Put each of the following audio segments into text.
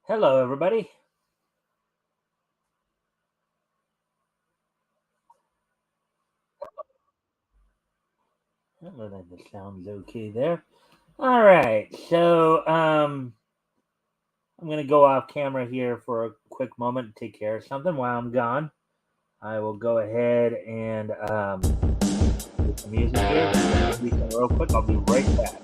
Hello, everybody. Hello, that sounds okay there. All right, so I'm gonna go off camera here for a quick moment and take care of something while I'm gone. I will go ahead and get some music here. Real quick, I'll be right back.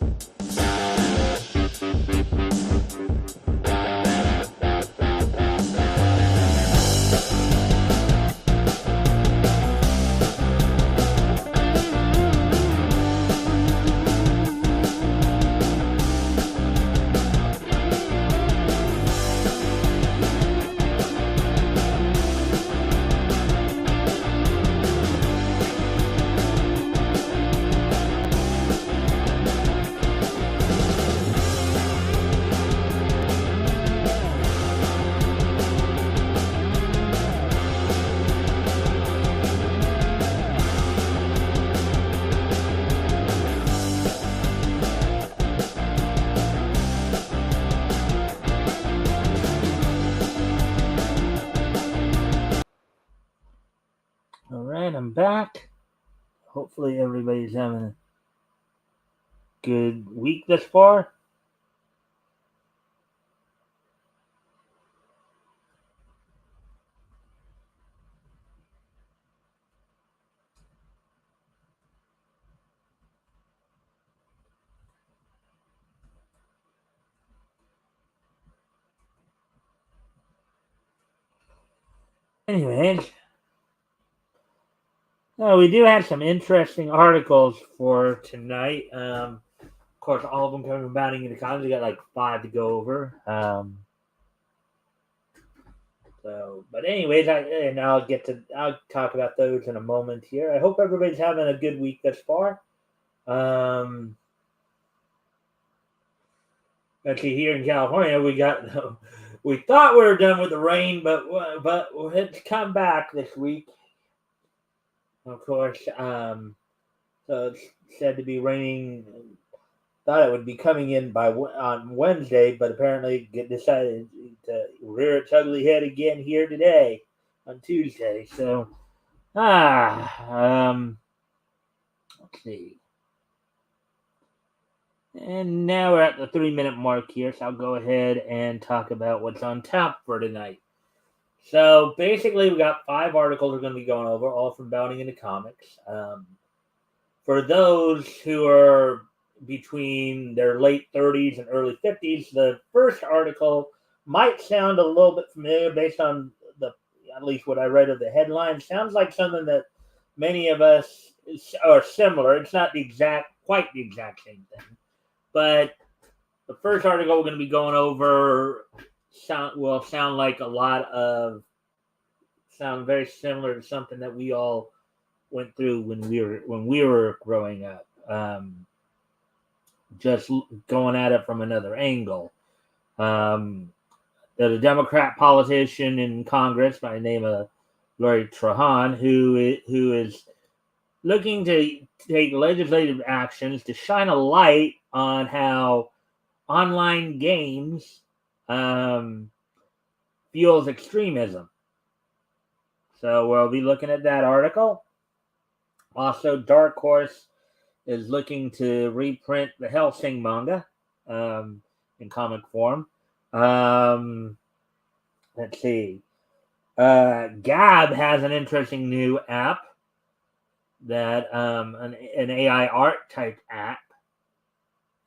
All right, I'm back. Hopefully, everybody's having a good week thus far. Anyways, we do have some interesting articles for tonight. Of course, all of them coming from Bounding into Comics. We got like 5 to go over. But anyways, I'll talk about those in a moment here. I hope everybody's having a good week thus far. Let's see, here in California, we thought we were done with the rain, but it's come back this week. Of course, so it's said to be raining. Thought it would be coming in on Wednesday, but apparently decided to rear its ugly head again here today on Tuesday. So, let's see. And now we're at the 3-minute mark here, so I'll go ahead and talk about what's on tap for tonight. So basically, we got 5 articles we're going to be going over, all from Bounding into Comics. For those who are between their late 30s and early 50s, the first article might sound a little bit familiar based on at least what I read of the headline. Sounds like something that many of us are similar. It's not quite the exact same thing, but the first article we're going to be going over sound very similar to something that we all went through when we were growing up. Just going at it from another angle. There's a Democrat politician in Congress by the name of Lori Trahan who is looking to take legislative actions to shine a light on how online games fuels extremism. So we'll be looking at that article. Also, Dark Horse is looking to reprint the Hellsing manga in comic form. Let's see. Gab has an interesting new app that an AI art type app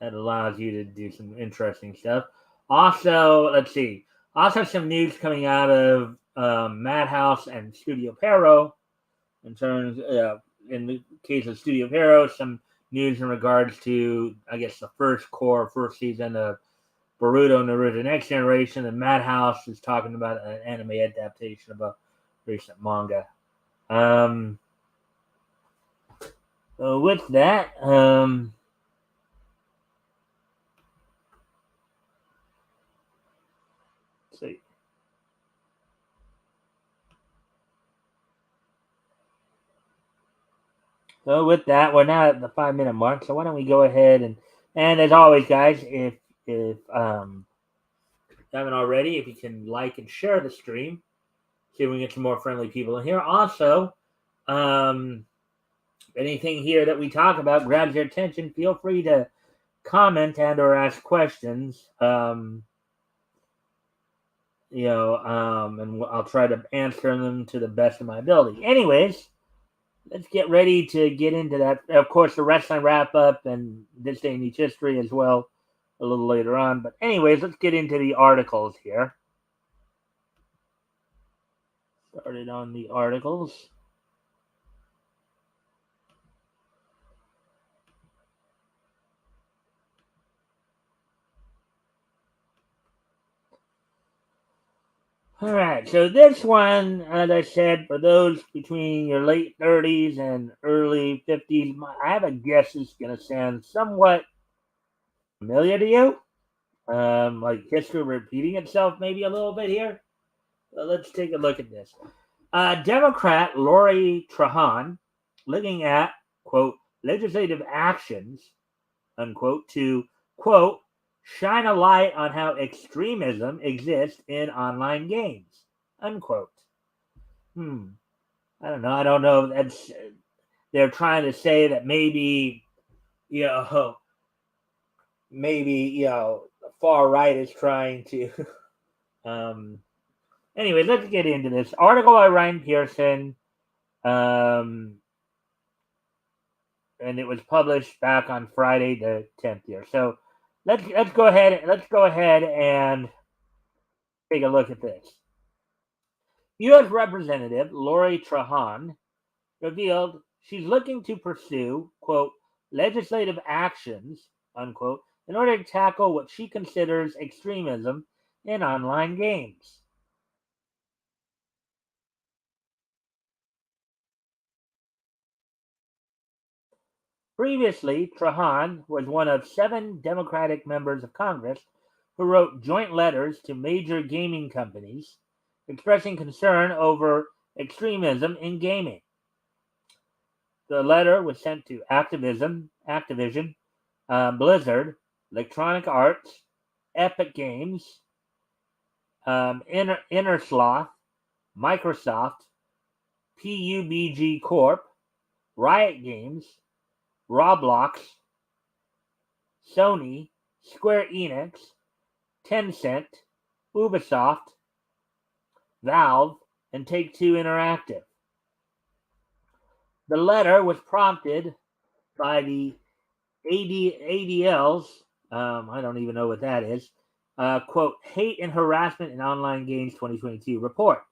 that allows you to do some interesting stuff. Also, let's see. Also, some news coming out of Madhouse and Studio Pero in terms in the case of Studio Hero, some news in regards to, I guess, the first season of Boruto Naruto Next Generation. And Madhouse is talking about an anime adaptation of a recent manga. So with that, let's see. So with that, we're now at the 5-minute mark. So why don't we go ahead and as always, guys, if you haven't already, if you can like and share the stream, see if we can get some more friendly people in here. Also, um, anything here that we talk about grabs your attention, feel free to comment and or ask questions. And I'll try to answer them to the best of my ability. Anyways, let's get ready to get into that. Of course, the wrestling wrap up and this day in each history as well a little later on. But anyways, let's get into the articles here. Started on the articles. All right, so this one, as I said, for those between your late 30s and early 50s, I have a guess it's going to sound somewhat familiar to you. Like history repeating itself maybe a little bit here. So let's take a look at this. Democrat Lori Trahan looking at, quote, legislative actions, unquote, to, quote, shine a light on how extremism exists in online games, unquote. I don't know. I don't know. That's they're trying to say that maybe, you know, the far right is trying to. Anyway, let's get into this article by Ryan Pearson. And it was published back on Friday the 10th here. So let's go ahead and take a look at this. U.S. Representative Lori Trahan revealed she's looking to pursue, quote, legislative actions, unquote, in order to tackle what she considers extremism in online games. Previously, Trahan was one of 7 Democratic members of Congress who wrote joint letters to major gaming companies expressing concern over extremism in gaming. The letter was sent to Activision, Blizzard, Electronic Arts, Epic Games, Innersloth, Microsoft, PUBG Corp, Riot Games, Roblox, Sony, Square Enix, Tencent, Ubisoft, Valve, and Take-Two Interactive. The letter was prompted by the ADL's, I don't even know what that is, quote, Hate and Harassment in Online Games 2022 report,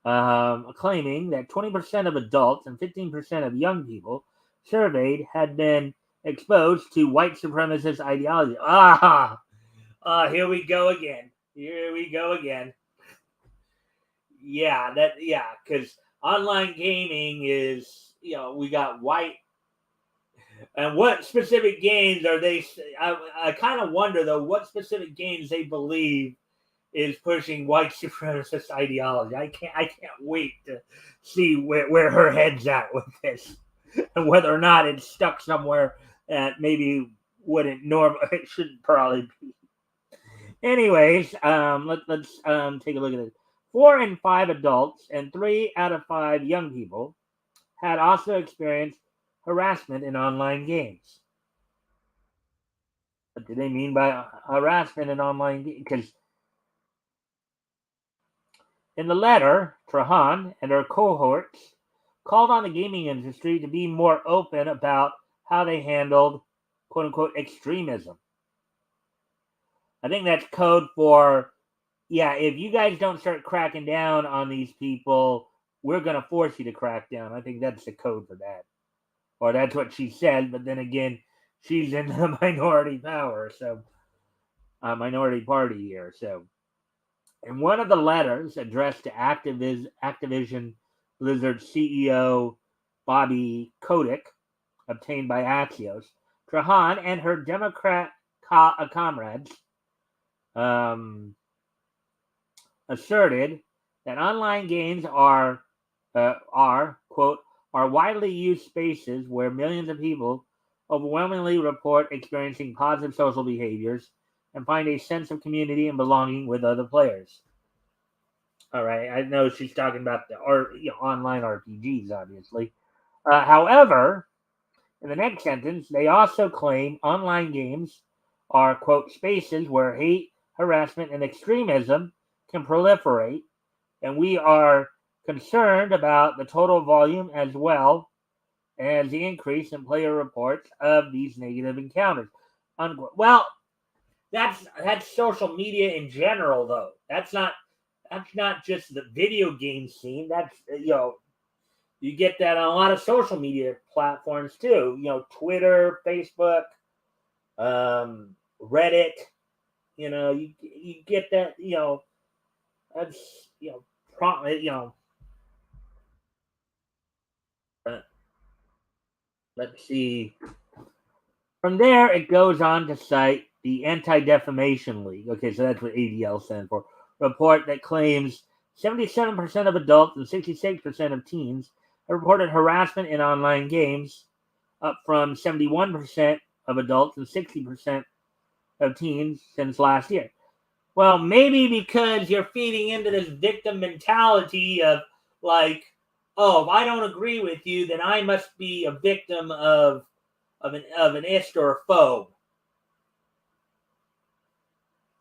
claiming that 20% of adults and 15% of young people surveyed had been exposed to white supremacist ideology. Here we go again. Yeah, because online gaming is, we got white. And what specific games are they? I kind of wonder though, what specific games they believe is pushing white supremacist ideology. I can't wait to see where her head's at with this, and whether or not it's stuck somewhere that maybe wouldn't it shouldn't probably be. Anyways, let's take a look at it. 4 in 5 adults and 3 out of 5 young people had also experienced harassment in online games. What do they mean by harassment in online games? Because in the letter, Trahan and her cohorts called on the gaming industry to be more open about how they handled quote unquote extremism. I think that's code for, if you guys don't start cracking down on these people, we're going to force you to crack down. I think that's the code for that. Or that's what she said, but then again, she's in the minority power, so minority party here. So, in one of the letters addressed to Activision Blizzard CEO Bobby Kotick, obtained by Axios, Trahan and her Democrat comrades asserted that online games are quote, are widely used spaces where millions of people overwhelmingly report experiencing positive social behaviors and find a sense of community and belonging with other players. All right, I know she's talking about the online RPGs, obviously. However, in the next sentence, they also claim online games are, quote, spaces where hate, harassment, and extremism can proliferate, and we are concerned about the total volume as well as the increase in player reports of these negative encounters. Unquote. Well, that's social media in general, though. That's not just the video game scene. That's you get that on a lot of social media platforms too. Twitter, Facebook, Reddit. You get that. That's pro, uh, let's see. From there, it goes on to cite the Anti-Defamation League. Okay, so that's what ADL stands for. Report that claims 77% of adults and 66% of teens have reported harassment in online games, up from 71% of adults and 60% of teens since last year. Well, maybe because you're feeding into this victim mentality of like, oh, if I don't agree with you, then I must be a victim of an ist or a phobe.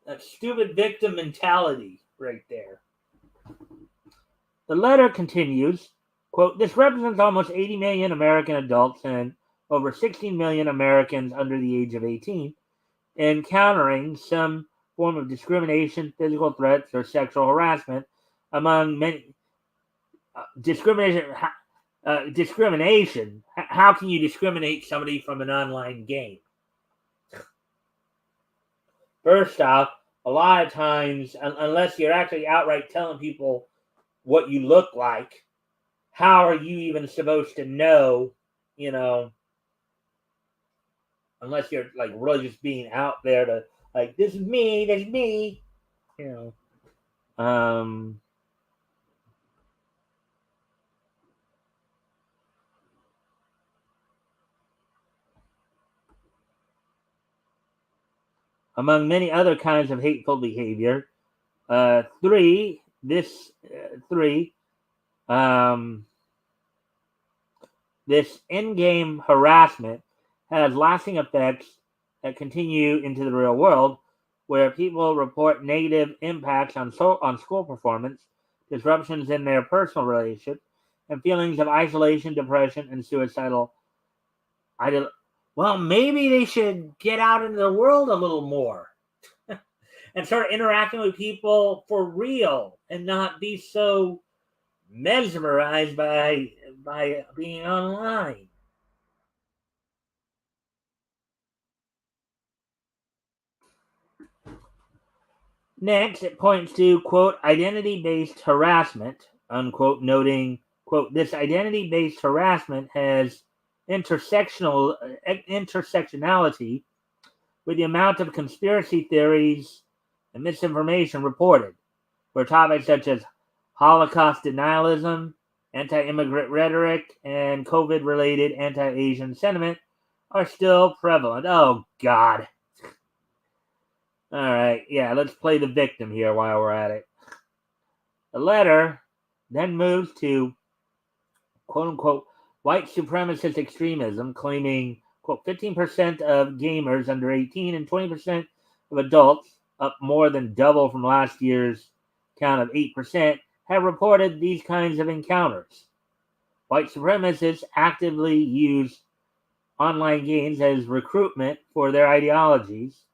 That stupid victim mentality right there. The letter continues, quote, this represents almost 80 million American adults and over 16 million Americans under the age of 18 encountering some form of discrimination, physical threats, or sexual harassment. Among many discrimination. How can you discriminate somebody from an online game? First off, a lot of times, unless you're actually outright telling people what you look like, how are you even supposed to know, unless you're like really just being out there to like, this is me, among many other kinds of hateful behavior. This in-game harassment has lasting effects that continue into the real world, where people report negative impacts on school performance, disruptions in their personal relationships, and feelings of isolation, depression, and suicidal. Well, maybe they should get out into the world a little more and start interacting with people for real and not be so mesmerized by being online. Next, it points to, quote, identity-based harassment, unquote, noting, quote, this identity-based harassment has intersectionality with the amount of conspiracy theories and misinformation reported, where topics such as Holocaust denialism, anti-immigrant rhetoric, and COVID-related anti-Asian sentiment are still prevalent. Oh, God. All right, yeah, let's play the victim here while we're at it. The letter then moves to, quote-unquote, white supremacist extremism, claiming, quote, 15% of gamers under 18 and 20% of adults, up more than double from last year's count of 8%, have reported these kinds of encounters. White supremacists actively use online games as recruitment for their ideologies,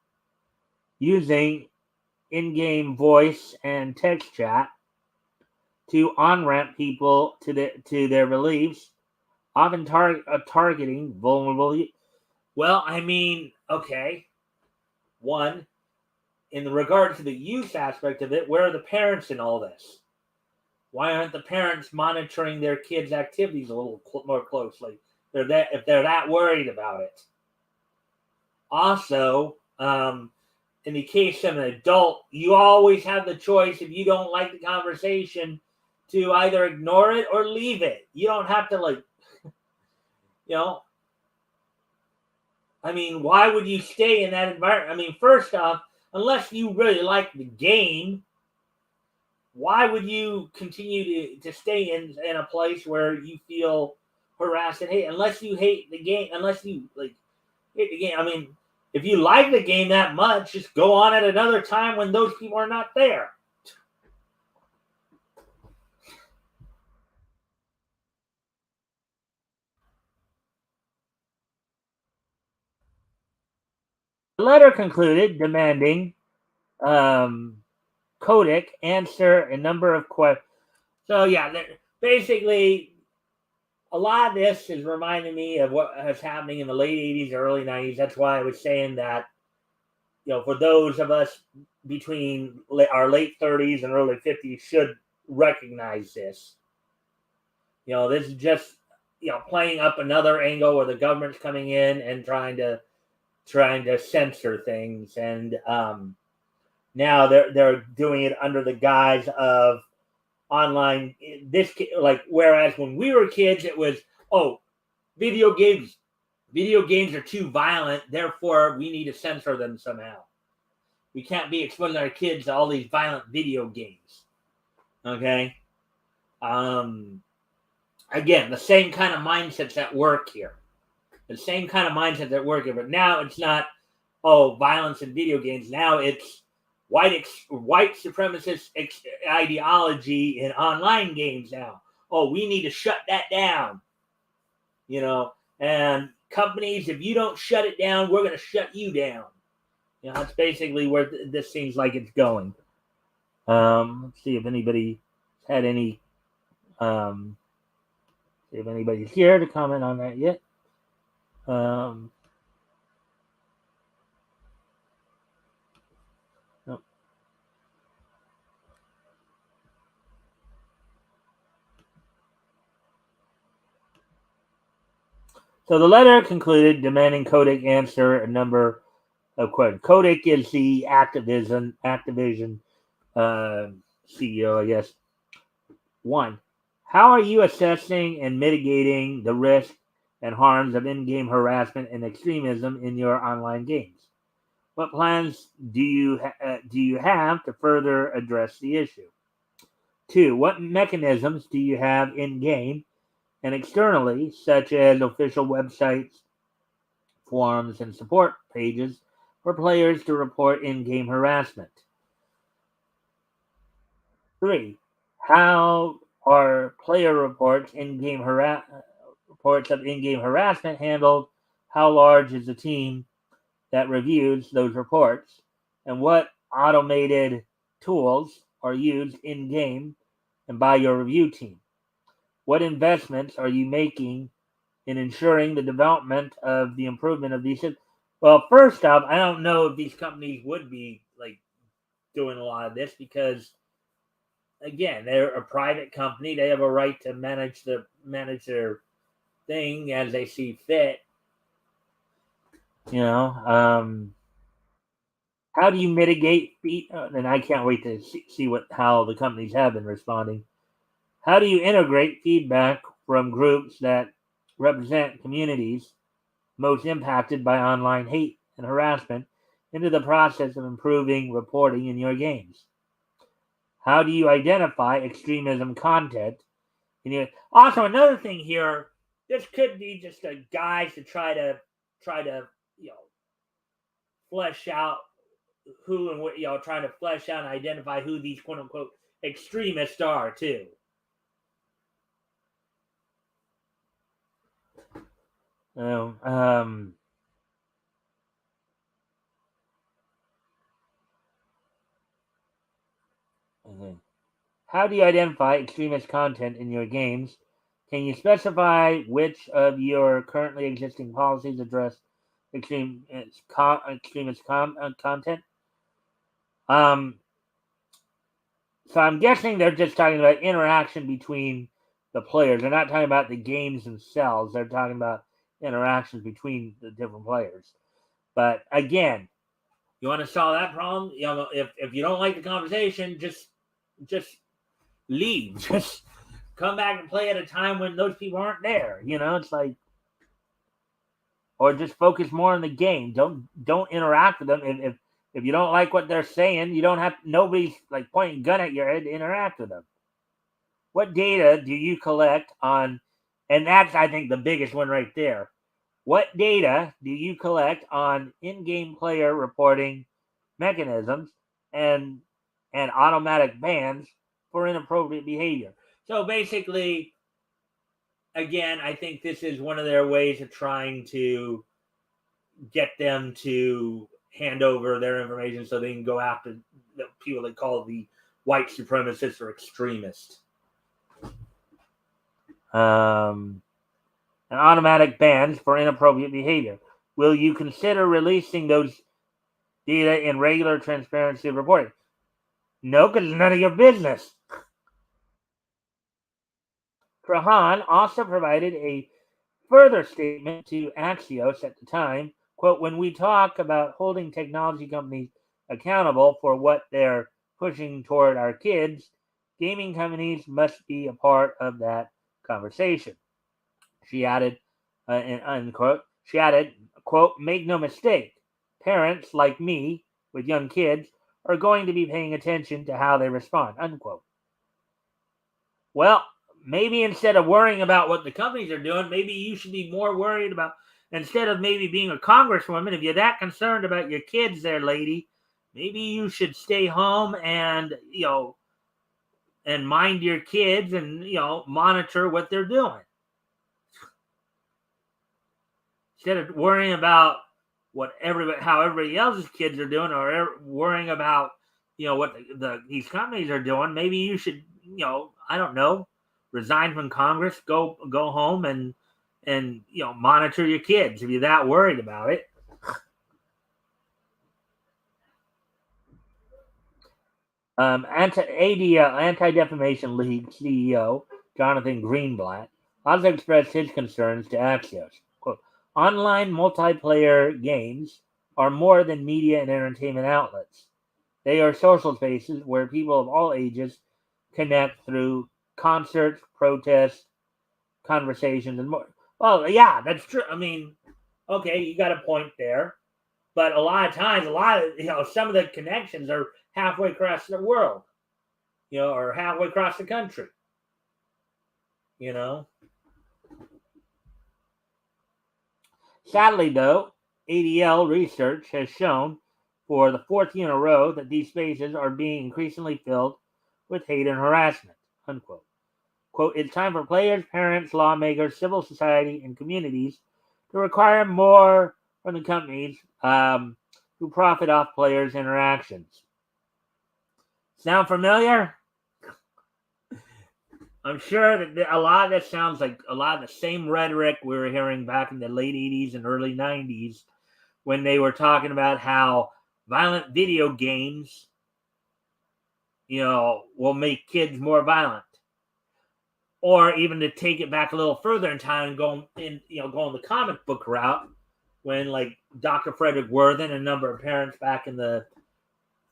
using in-game voice and text chat to on-ramp people to their beliefs, often targeting vulnerable. Well, I mean, okay. One, in regard to the youth aspect of it, where are the parents in all this? Why aren't the parents monitoring their kids' activities a little more closely? If they're that worried about it. Also, in the case of an adult, you always have the choice, if you don't like the conversation, to either ignore it or leave it. You don't have to, I mean, why would you stay in that environment? I mean, first off, unless you really like the game, why would you continue to stay in a place where you feel harassed and hate? Unless you hate the game, unless you like hate the game. I mean, if you like the game that much, just go on at another time when those people are not there. The letter concluded demanding Kodak answer a number of questions. So yeah, basically, a lot of this is reminding me of what was happening in the late '80s, early '90s. That's why I was saying that, for those of us between our late 30s and early 50s should recognize this. This is just playing up another angle where the government's coming in and trying to censor things, and now they're doing it under the guise of online. Whereas when we were kids, it was, oh, video games are too violent, therefore we need to censor them somehow. We can't be exposing our kids to all these violent video games. Okay. Again, the same kind of mindsets at work here. The same kind of mindset at work here. But now it's not, violence in video games. Now it's white supremacist ideology in online games now. Oh, we need to shut that down. And companies, if you don't shut it down, we're going to shut you down. That's basically where this seems like it's going. Let's see if anybody had any. See if anybody's here to comment on that yet. No. So the letter concluded demanding Kodak answer a number of questions. Kodak is the Activision CEO, I guess. 1. How are you assessing and mitigating the risk and harms of in-game harassment and extremism in your online games? What plans do you have to further address the issue? 2. What mechanisms do you have in-game and externally, such as official websites, forums, and support pages for players to report in-game harassment? 3. How are player reports reports of in-game harassment handled? How large is the team that reviews those reports? And what automated tools are used in-game and by your review team? What investments are you making in ensuring the development of the improvement of these? Well, first off, I don't know if these companies would be doing a lot of this because, again, they're a private company. They have a right to manage their thing as they see fit. How do you mitigate and I can't wait to see how the companies have been responding. How do you integrate feedback from groups that represent communities most impacted by online hate and harassment into the process of improving reporting in your games? How do you identify extremism content in your? Also, another thing here, this could be just a guise to try to flesh out who and what, trying to flesh out and identify who these quote unquote extremists are too. Um, How do you identify extremist content in your games? Can you specify which of your currently existing policies address extremist content? So I'm guessing they're just talking about interaction between the players. They're not talking about the games themselves. They're talking about interactions between the different players. But again, you want to solve that problem? If you don't like the conversation, just leave. Just come back and play at a time when those people aren't there. It's like, or just focus more on the game. Don't interact with them. If If you don't like what they're saying, you don't have nobody's like pointing a gun at your head to interact with them. What data do you collect on? And that's I think the biggest one right there. What data do you collect on in-game player reporting mechanisms and automatic bans for inappropriate behavior? So basically, again, I think this is one of their ways of trying to get them to hand over their information so they can go after the people they call the white supremacists or extremists. And automatic bans for inappropriate behavior. Will you consider releasing those data in regular transparency reporting? No, because it's none of your business. Trahan also provided a further statement to Axios at the time, quote, when we talk about holding technology companies accountable for what they're pushing toward our kids, gaming companies must be a part of that conversation. She added, unquote, she added, quote, make no mistake, parents like me with young kids are going to be paying attention to how they respond, unquote. Well, maybe instead of worrying about what the companies are doing, maybe you should be more worried about, instead of maybe being a congresswoman, if you're that concerned about your kids there, lady, maybe you should stay home and, and mind your kids and, monitor what they're doing. Instead of worrying about how everybody else's kids are doing, or worrying about what these companies are doing, maybe you should I don't know, resign from Congress, go home and monitor your kids if you're that worried about it. Anti-Defamation League CEO Jonathan Greenblatt also expressed his concerns to Axios. Quote, online multiplayer games are more than media and entertainment outlets. They are social spaces where people of all ages connect through concerts, protests, conversations, and more. Well, yeah, that's true. I mean, okay, you got a point there. But a lot of times, some of the connections are halfway across the world, or halfway across the country, Sadly, though, ADL research has shown for the fourth year in a row that these spaces are being increasingly filled with hate and harassment, unquote. Quote, it's time for players, parents, lawmakers, civil society, and communities to require more from the companies who profit off players' interactions. Sound familiar? I'm sure that a lot of that sounds like a lot of the same rhetoric we were hearing back in the late 80s and early 90s when they were talking about how violent video games, will make kids more violent. Or even to take it back a little further in time and go the comic book route, when like Dr. Frederick Worthen and a number of parents back in the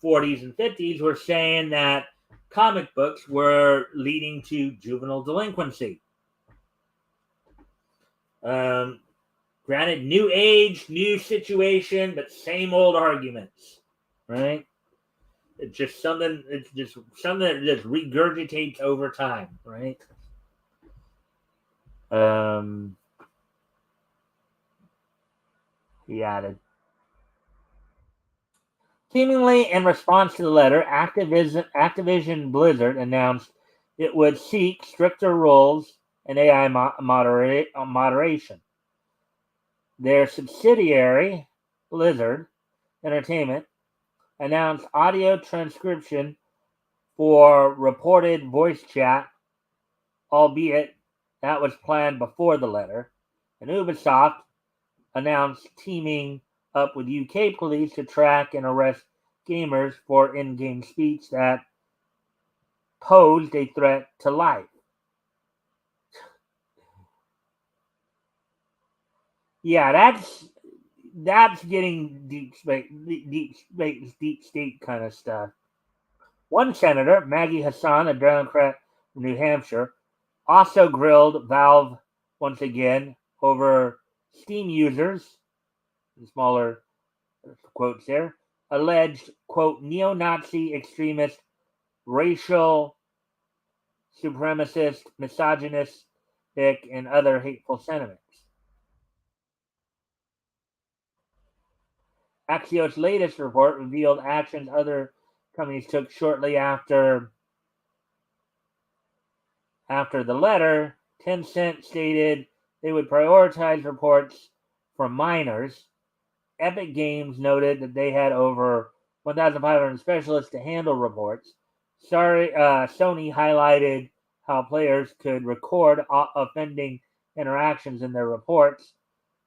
40s and 50s were saying that comic books were leading to juvenile delinquency. Granted, new age, new situation, but same old arguments, right? It's just something. It's just something that just regurgitates over time, right? He added. Seemingly in response to the letter, Activision Blizzard announced it would seek stricter rules and AI moderation. Their subsidiary, Blizzard Entertainment, announced audio transcription for reported voice chat, albeit that was planned before the letter. And Ubisoft announced teaming up with UK police to track and arrest gamers for in-game speech that posed a threat to life. Yeah, that's getting deep state kind of stuff. One senator, Maggie Hassan, a Democrat from New Hampshire, also grilled Valve once again over Steam users, in smaller quotes there, alleged, quote, neo-Nazi extremist, racial supremacist, misogynistic, and other hateful sentiments. Axios' latest report revealed actions other companies took shortly after the letter. Tencent stated they would prioritize reports from minors. Epic Games noted that they had over 1,500 specialists to handle reports. Sony highlighted how players could record offending interactions in their reports.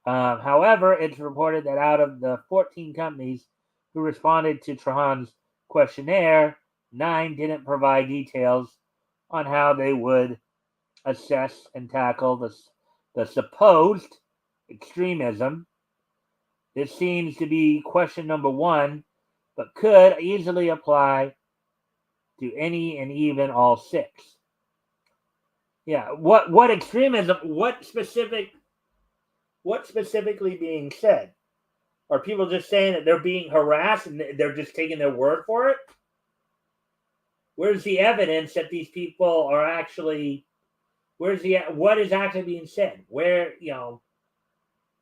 However, it's reported that out of the 14 companies who responded to Trahan's questionnaire, 9 didn't provide details on how they would assess and tackle the supposed extremism. This seems to be question number 1, but could easily apply to any and even all 6. Yeah, what extremism? What specifically being said? Are people just saying that they're being harassed and they're just taking their word for it? Where's the evidence that these people are actually? What is actually being said? Where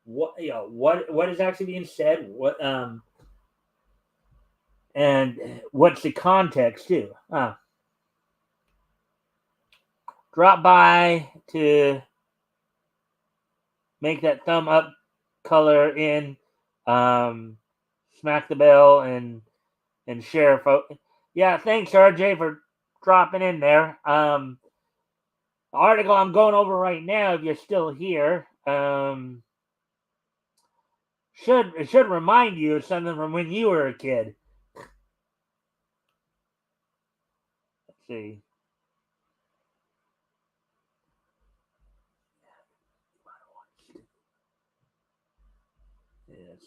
what is actually being said? And what's the context too? Drop by to make that thumb up color in, smack the bell and share, folks. Yeah, thanks RJ for dropping in there. Article I'm going over right now, if you're still here, should remind you of something from when you were a kid. Let's see. Yes.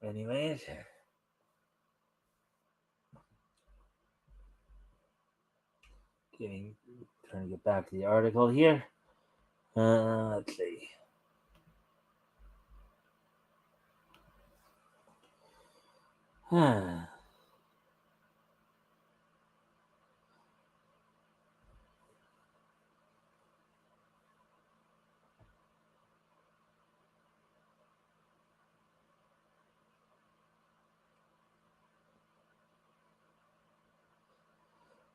Anyways, trying to get back to the article here. Let's see.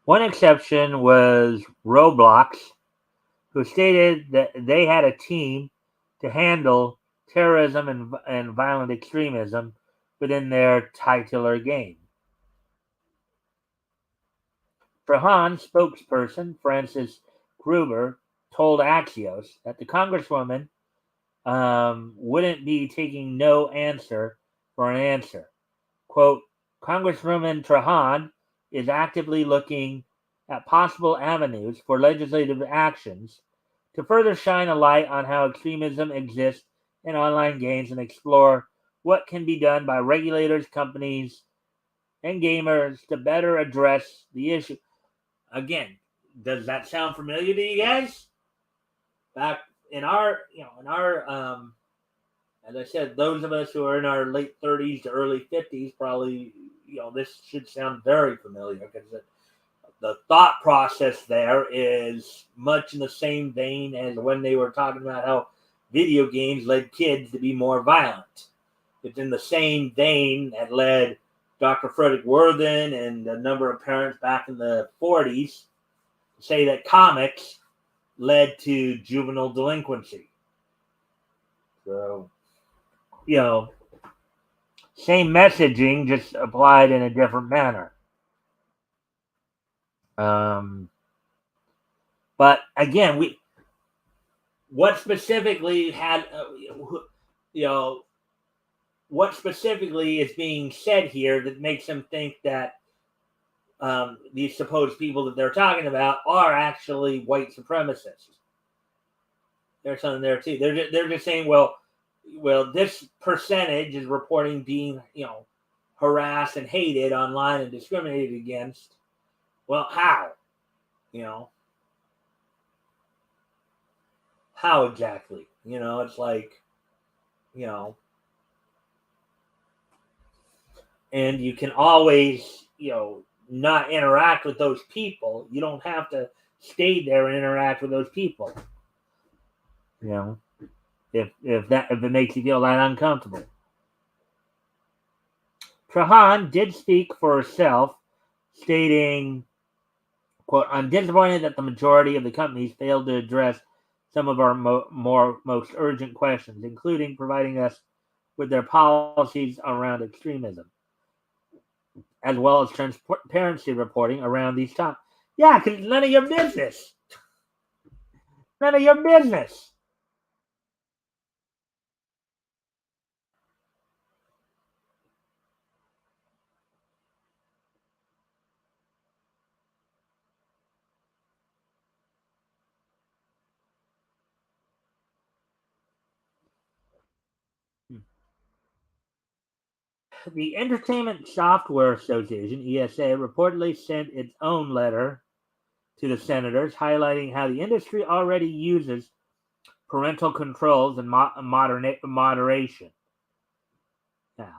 One exception was Roblox, who stated that they had a team to handle terrorism and violent extremism within their titular game. Trahan spokesperson Francis Gruber told Axios that the Congresswoman wouldn't be taking no answer for an answer. Quote, Congresswoman Trahan is actively looking at possible avenues for legislative actions to further shine a light on how extremism exists in online games and explore what can be done by regulators, companies, and gamers to better address the issue. Again, does that sound familiar to you guys? Back in our as I said, those of us who are in our late 30s to early 50s probably, this should sound very familiar because the thought process there is much in the same vein as when they were talking about how video games led kids to be more violent. It's in the same vein that led Dr. Frederick Worthen and a number of parents back in the 40s to say that comics led to juvenile delinquency. So, same messaging, just applied in a different manner. But again, what specifically what specifically is being said here that makes them think that these supposed people that they're talking about are actually white supremacists? There's something there too. They're just saying, well, this percentage is reporting being, harassed and hated online and discriminated against. Well, how? How exactly? It's like, and you can always, not interact with those people. You don't have to stay there and interact with those people. If it makes you feel that uncomfortable. Trahan did speak for herself, stating, quote, "I'm disappointed that the majority of the companies failed to address some of our most urgent questions, including providing us with their policies around extremism, as well as transparency reporting around these topics." Yeah, because none of your business. None of your business. The Entertainment Software Association, ESA, reportedly sent its own letter to the senators highlighting how the industry already uses parental controls and moderation. It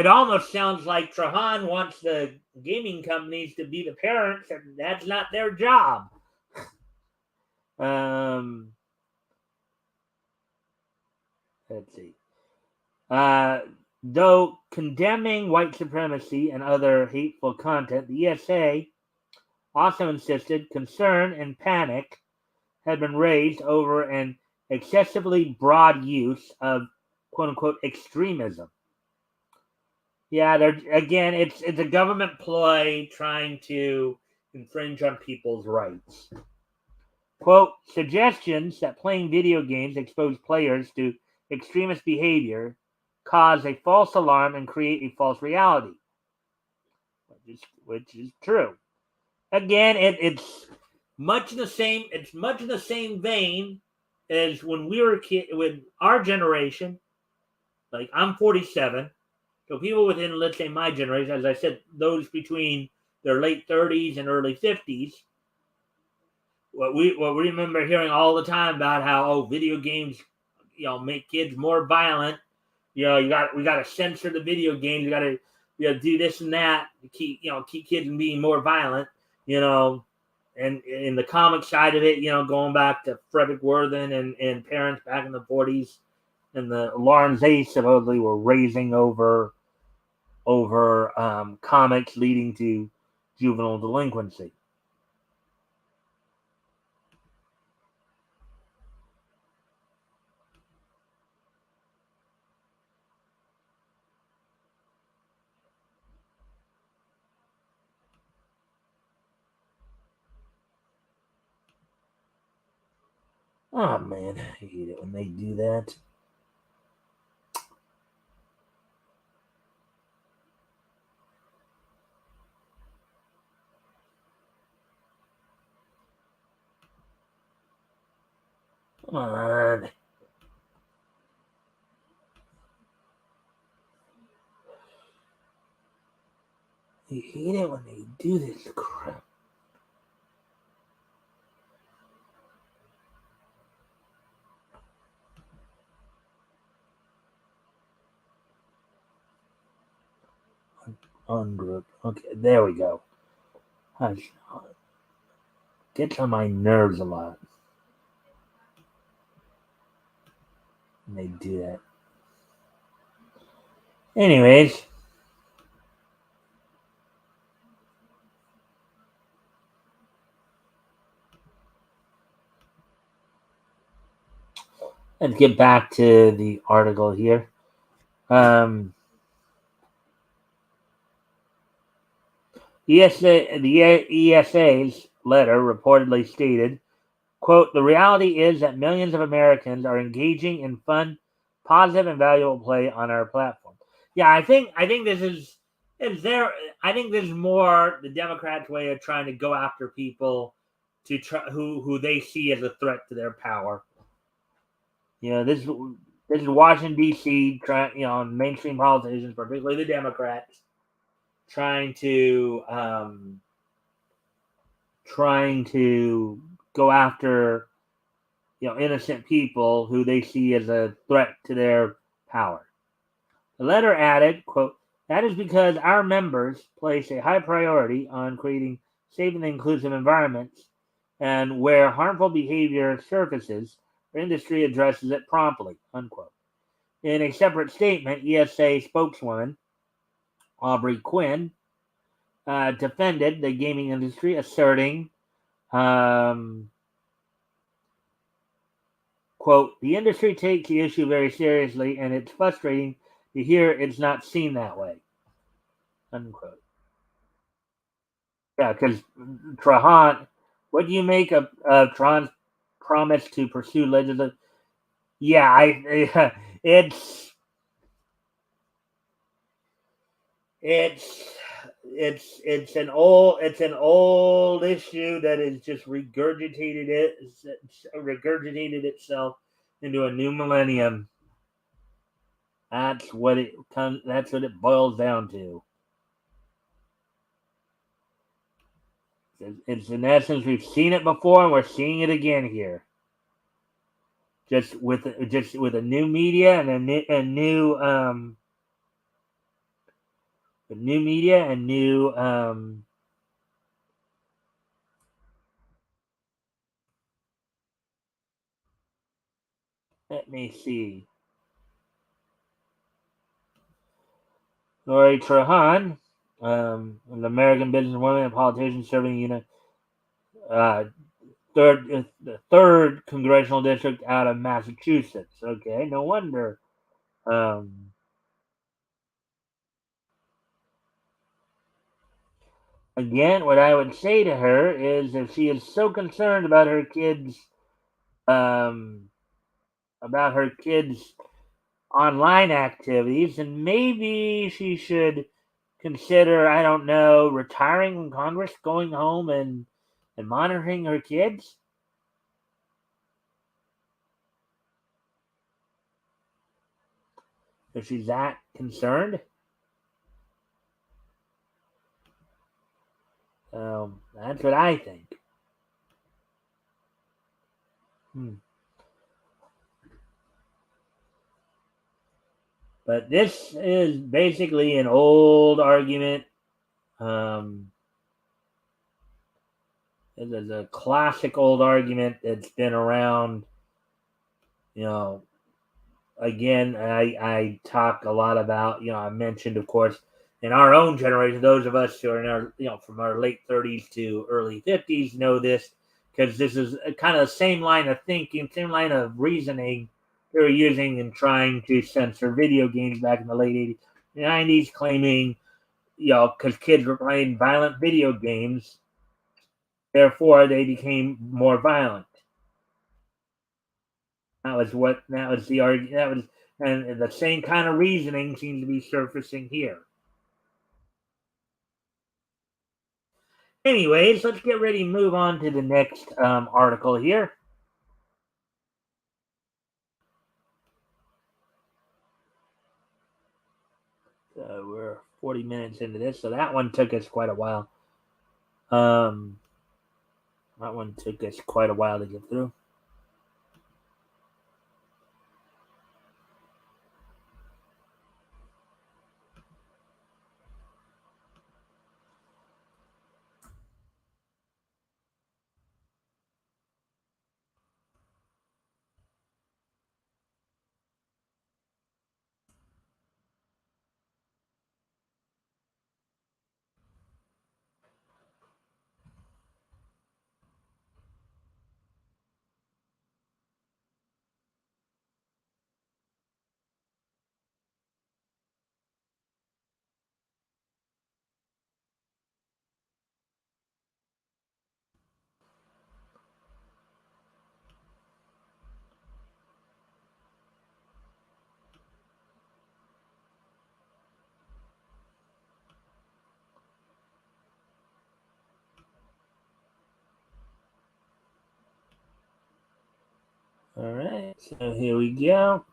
almost sounds like Trahan wants the gaming companies to be the parents, and that's not their job. Let's see. Though condemning white supremacy and other hateful content, the ESA also insisted concern and panic had been raised over an excessively broad use of quote-unquote extremism. Yeah, again, it's a government ploy trying to infringe on people's rights. Quote, suggestions that playing video games expose players to extremist behavior cause a false alarm and create a false reality, which is true. Again, it's much in the same. It's much in the same vein as when we were with our generation. Like I'm 47, so people within, let's say, my generation, as I said, those between their late 30s and early 50s. What we remember hearing all the time about how video games, make kids more violent. We got to censor the video games. We got to do this and that to keep kids from being more violent. And in the comic side of it, going back to Frederick Worthen and parents back in the 40s, and the alarms they supposedly were raising over comics leading to juvenile delinquency. Oh man, I hate it when they do that. Come on. I hate it when they do this crap. ungroup. Okay, there we go. Hush. Gets on my nerves a lot. And they do that. Anyways, let's get back to the article here. The ESA's letter reportedly stated, quote, the reality is that millions of Americans are engaging in fun, positive, and valuable play on our platform. Yeah, I think this is there. I think this is more the Democrats' way of trying to go after people to try who they see as a threat to their power. This is Washington D.C. trying, mainstream politicians, particularly the Democrats, trying to trying to go after innocent people who they see as a threat to their power. The letter added, quote, that is because our members place a high priority on creating safe and inclusive environments, and where harmful behavior surfaces, our industry addresses it promptly, unquote. In a separate statement, ESA spokeswoman Aubrey Quinn defended the gaming industry, asserting, quote, the industry takes the issue very seriously, and it's frustrating to hear it's not seen that way, unquote. Yeah, because Trahan, what do you make of Trahan's promise to pursue legislative? Yeah, it's it's it's an old issue that is just regurgitated itself into a new millennium. That's what it boils down to. It's in essence, we've seen it before, and we're seeing it again here. Just with a new media and new media and new let me see. Lori Trahan, an American businesswoman and politician serving uh, the third congressional district out of Massachusetts. Okay, no wonder. Um, Again, what I would say to her is, if she is so concerned um, about her kids' online activities, then maybe she should consider, I don't know, retiring from Congress, going home and monitoring her kids. If she's that concerned. That's what I think. Hmm. But this is basically an old argument. It is a classic old argument that's been around. You know, again, I talk a lot about. I mentioned, of course, in our own generation, those of us who are in our, from our late 30s to early 50s know this, because this is kind of the same line of thinking, same line of reasoning they were using in trying to censor video games back in the late 80s, 90s, claiming, because kids were playing violent video games, therefore they became more violent. That was the argument. And the same kind of reasoning seems to be surfacing here. Anyways, let's get ready to move on to the next article here. We're 40 minutes into this, so that one took us quite a while. Um, that one took us quite a while to get through. All right, so here we go.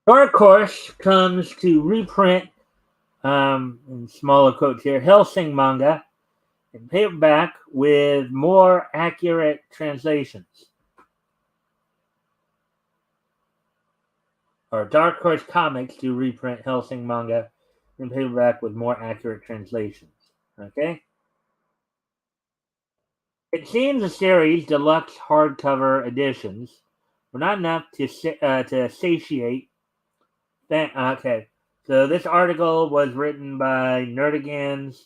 Dark Horse comes to reprint, in smaller quotes here, Hellsing manga in paperback with more accurate translations. Or Dark Horse Comics to reprint Hellsing manga in paperback with more accurate translations. Okay? It seems the series' deluxe hardcover editions were not enough to satiate. Okay, so this article was written by Nerdigans,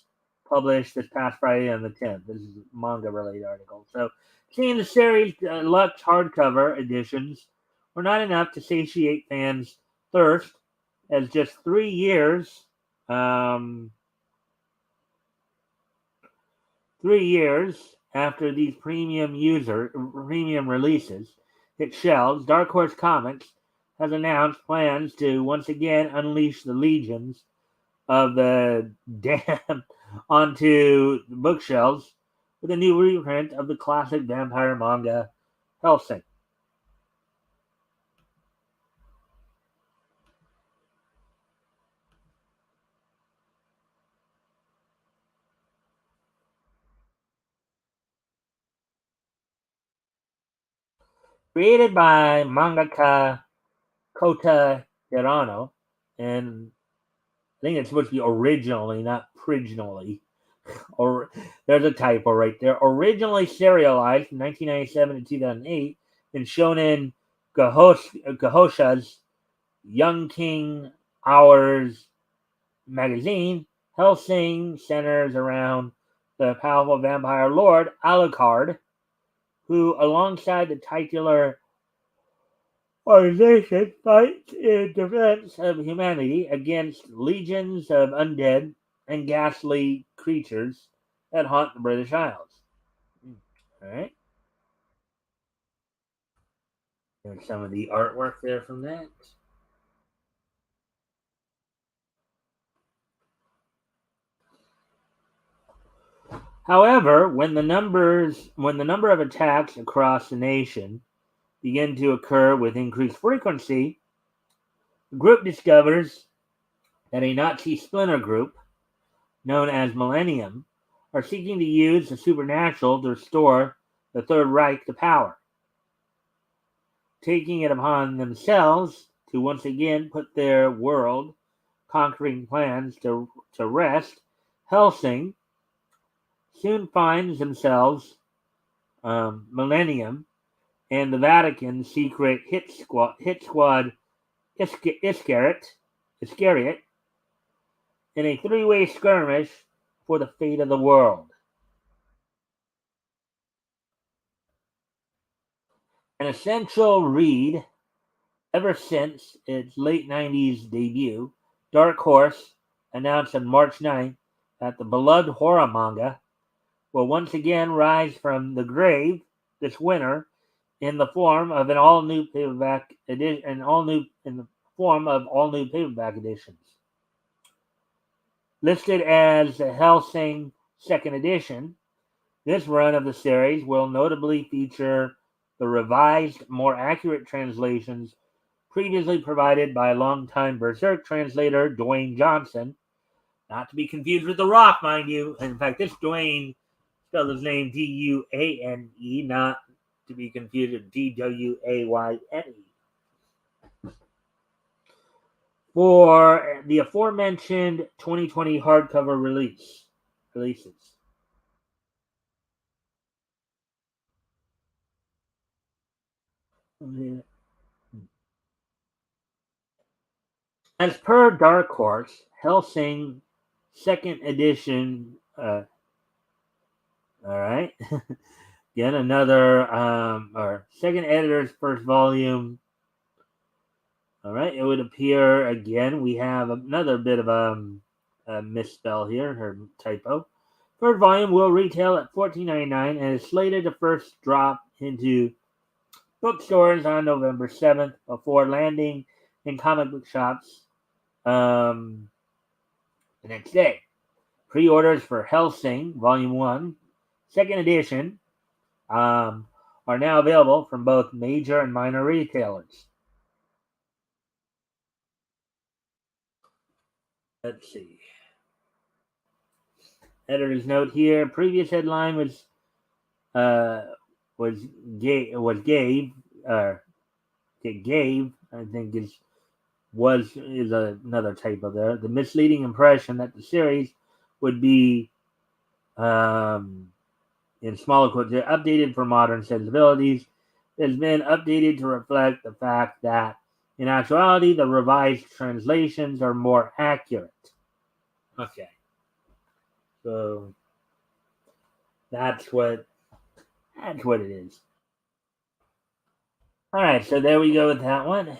published this past Friday on the 10th. This is a manga-related article. So, seeing the series' deluxe hardcover editions were not enough to satiate fans' thirst, as just 3 years, 3 years after these premium releases hit shelves, Dark Horse Comics has announced plans to once again unleash the legions of the damned onto the bookshelves with a new reprint of the classic vampire manga Hellsing. Created by mangaka Kota Hirano, and I think it's supposed to be originally, not originally. Or there's a typo right there. Originally serialized from 1997 to 2008 in Shonen Gahosha's Young King Hours magazine, Hellsing centers around the powerful vampire lord Alucard, who, alongside the titular organization, fights in defense of humanity against legions of undead and ghastly creatures that haunt the British Isles. All right. There's some of the artwork there from that. However, when the number of attacks across the nation begin to occur with increased frequency, the group discovers that a Nazi splinter group known as Millennium are seeking to use the supernatural to restore the Third Reich to power, taking it upon themselves to once again put their world conquering plans to rest. Hellsing soon finds themselves, Millennium and the Vatican secret hit squad Iscariot in a three-way skirmish for the fate of the world. An essential read ever since its late 90s debut, Dark Horse announced on March 9th that the beloved horror manga will once again rise from the grave this winter in the form of an all-new paperback edition, and all new in the form of all new paperback editions. Listed as the Hellsing Second Edition, this run of the series will notably feature the revised, more accurate translations previously provided by longtime Berserk translator Dwayne Johnson, not to be confused with The Rock, mind you. In fact, this Dwayne spelled his name Dune, not to be confused with Dwayne. For the aforementioned 2020 hardcover releases. As per Dark Horse, Hellsing Second Edition. All right. Again, another or second editor's first volume. All right, it would appear again. We have another bit of a misspell here, her typo. First volume will retail at $14.99 and is slated to first drop into bookstores on November 7th before landing in comic book shops the next day. Pre-orders for Hellsing Volume 1, second edition, are now available from both major and minor retailers. Let's see. Editor's note here. Previous headline uh, was gave I think is another typo there. The misleading impression that the series would be in smaller quotes updated for modern sensibilities has been updated to reflect the fact that in actuality the revised translations are more accurate. Okay, so that's what it is. All right, so there we go with that one.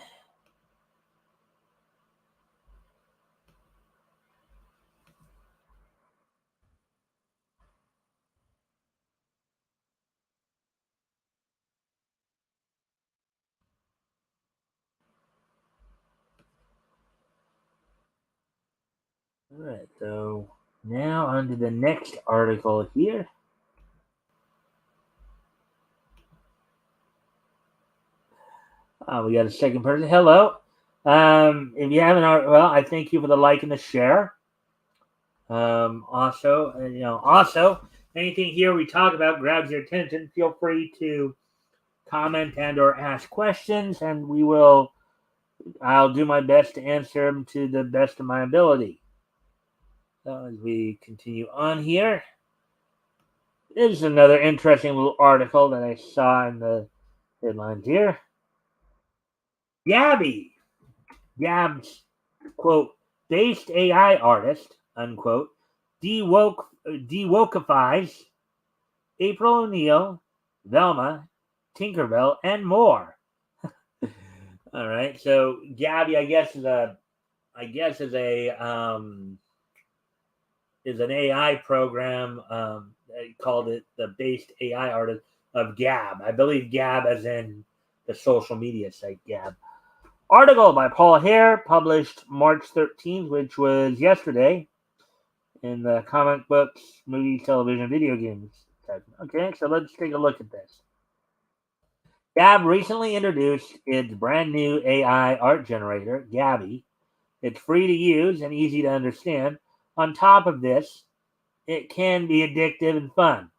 All right, so now on to the next article here. We got a second person. Hello. If you haven't already, well, I thank you for the like and the share. Also, anything here we talk about grabs your attention, feel free to comment and or ask questions, and I'll do my best to answer them to the best of my ability. So as we continue on here, this is another interesting little article that I saw in the headlines here. Gab's quote based AI artist unquote dewokifies April O'Neil, Velma, Tinkerbell, and more. All right, so Gabby, is an AI program. They called it the based AI artist of Gab. I believe Gab, as in the social media site Gab. Article by Paul Hare, published March 13th, which was yesterday, in the comic books, movies, television, video games section. Okay, so let's take a look at this. Gab recently introduced its brand new AI art generator, Gabby. It's free to use and easy to understand. On top of this, it can be addictive and fun.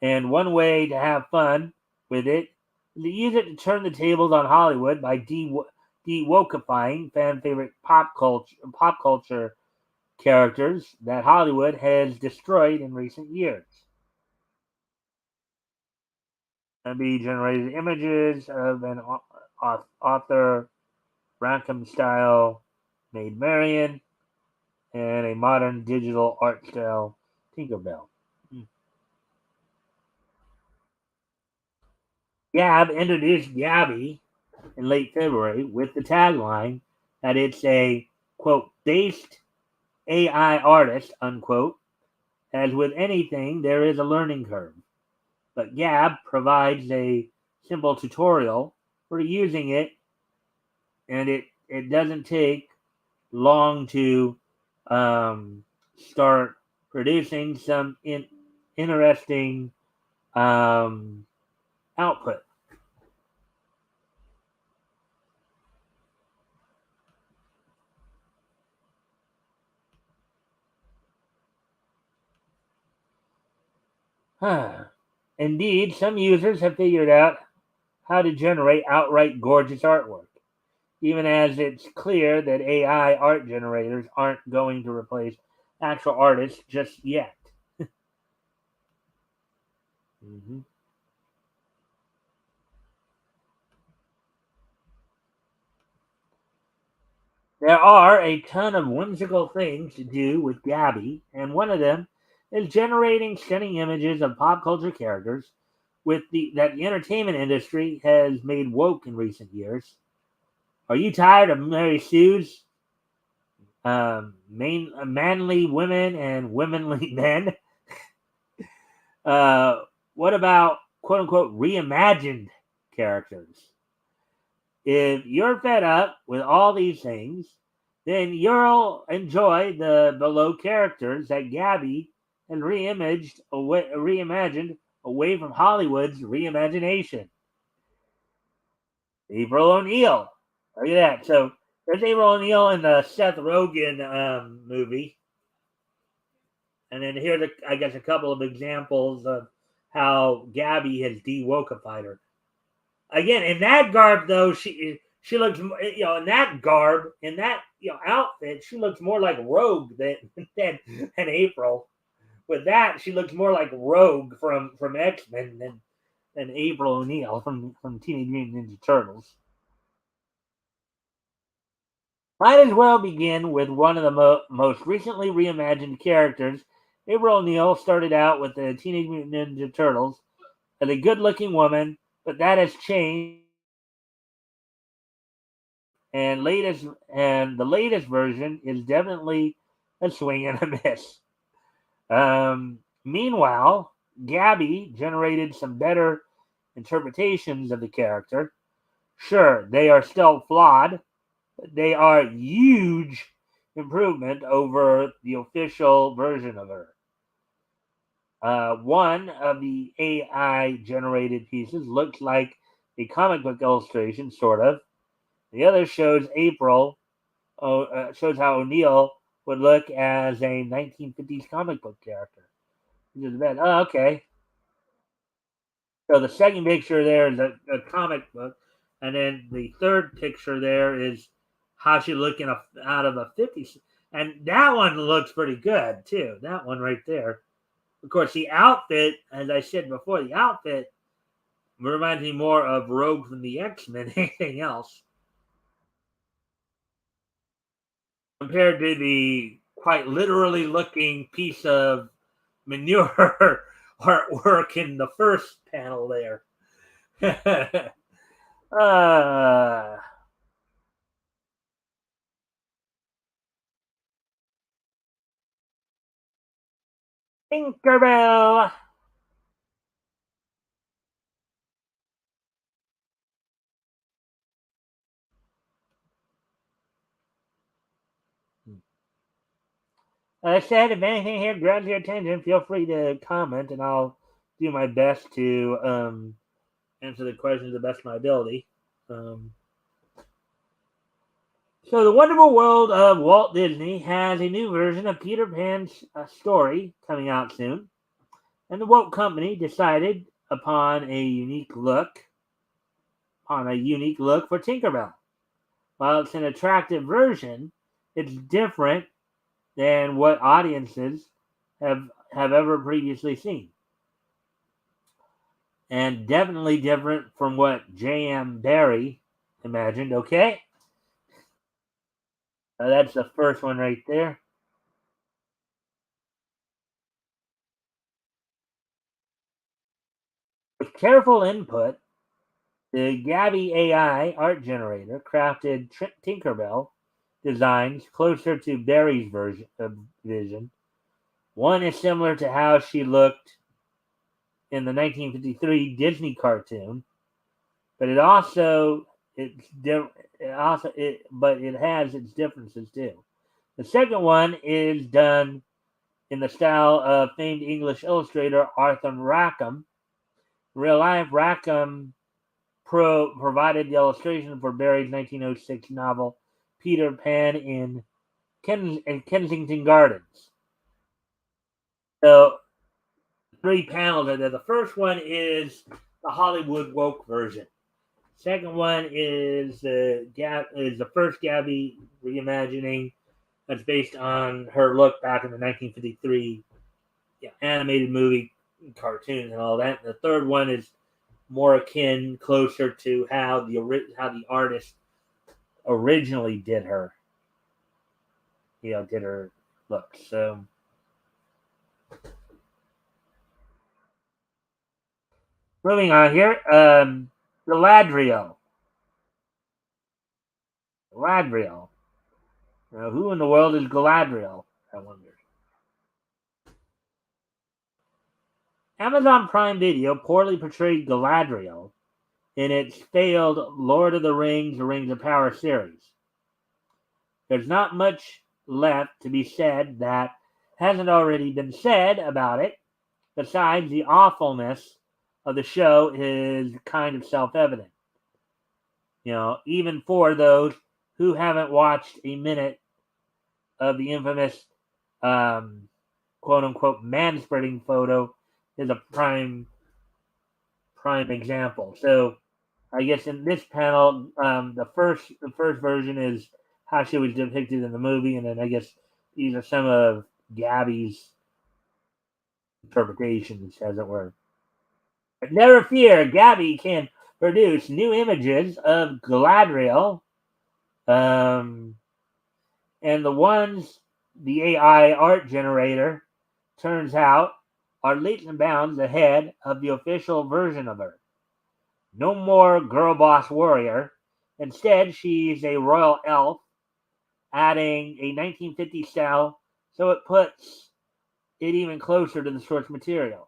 And one way to have fun with it is to use it to turn the tables on Hollywood by de-wokifying fan favorite pop culture characters that Hollywood has destroyed in recent years. And be generated images of an author Rankin style Maid Marian and a modern digital art style Tinkerbell. Gab introduced Gabby in late February with the tagline that it's a quote based AI artist unquote. As with anything, there is a learning curve, but Gab provides a simple tutorial for using it, and it doesn't take long to start producing some interesting output. Indeed, some users have figured out how to generate outright gorgeous artwork, even as it's clear that AI art generators aren't going to replace actual artists just yet. Mm-hmm. There are a ton of whimsical things to do with Gabby, and one of them is generating stunning images of pop culture characters that the entertainment industry has made woke in recent years. Are you tired of Mary Sue's manly women and womanly men? Uh, what about quote unquote reimagined characters? If you're fed up with all these things, then you'll enjoy the below characters that Gabby has reimagined away from Hollywood's reimagination. April O'Neil. Look at that. So there's April O'Neil in the Seth Rogen movie. And then here's, I guess, a couple of examples of how Gabby has de-wokeified her. Again, in that garb, though, she looks, in that garb, in that outfit, she looks more like Rogue than April. With that, she looks more like Rogue from X-Men than April O'Neil from Teenage Mutant Ninja Turtles. Might as well begin with one of the most recently reimagined characters. April O'Neil started out with the Teenage Mutant Ninja Turtles as a good-looking woman, but that has changed. And the latest version is definitely a swing and a miss. Meanwhile, Gabby generated some better interpretations of the character. Sure, they are still flawed, but they are huge improvement over the official version of her. One of the AI generated pieces looks like a comic book illustration, sort of. The other shows shows how O'Neill would look as a 1950s comic book character. Oh, okay. So the second picture there is a comic book, and then the third picture there is how she looking out of a 50s. And that one looks pretty good too. That one right there. Of course, the outfit, as I said before, the outfit reminds me more of Rogue from the X-Men than anything else. Compared to the quite literally looking piece of manure artwork in the first panel there. uh, Tinkerbell. I said, if anything here grabs your attention, feel free to comment, and I'll do my best to answer the questions to the best of my ability. So, the wonderful world of Walt Disney has a new version of Peter Pan's story coming out soon, and the Walt Company decided upon a unique look for Tinkerbell. While it's an attractive version, it's different than what audiences have ever previously seen, and definitely different from what J.M. Barrie imagined. Okay, that's the first one right there. With careful input, the Gabby AI art generator crafted Tinkerbell designs closer to Barrie's vision. One is similar to how she looked in the 1953 Disney cartoon, but it has its differences too. The second one is done in the style of famed English illustrator Arthur Rackham. In real life, Rackham provided the illustration for Barrie's 1906 novel Peter Pan in Kensington Gardens. So, three panels are there. The first one is the Hollywood woke version. Second one is the first Gabby reimagining that's based on her look back in the 1953 animated movie cartoon and all that. And the third one is more akin, closer to how the artist originally did her, did her look. So moving on here, Galadriel. Galadriel. Now, who in the world is Galadriel? I wonder. Amazon Prime Video poorly portrayed Galadriel in its failed Lord of the Rings of Power series. There's not much left to be said that hasn't already been said about it. Besides, the awfulness of the show is kind of self-evident. Even for those who haven't watched a minute of the infamous quote unquote man spreading photo is a prime example. So I guess in this panel, the first version is how she was depicted in the movie, and then I guess these are some of Gabby's interpretations, as it were. But never fear, Gabby can produce new images of Galadriel, um, and the ones the AI art generator turns out are leaps and bounds ahead of the official version of her. No more girl boss warrior. Instead, she's a royal elf, adding a 1950s style, so it puts it even closer to the source material.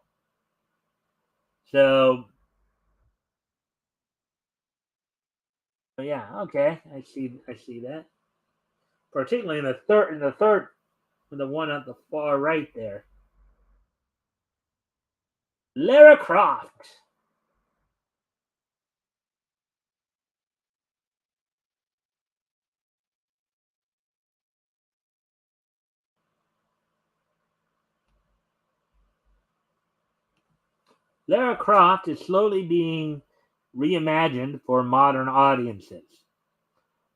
So, yeah, okay, I see that. Particularly in the third, the one at the far right there, Lara Croft. Lara Croft is slowly being reimagined for modern audiences.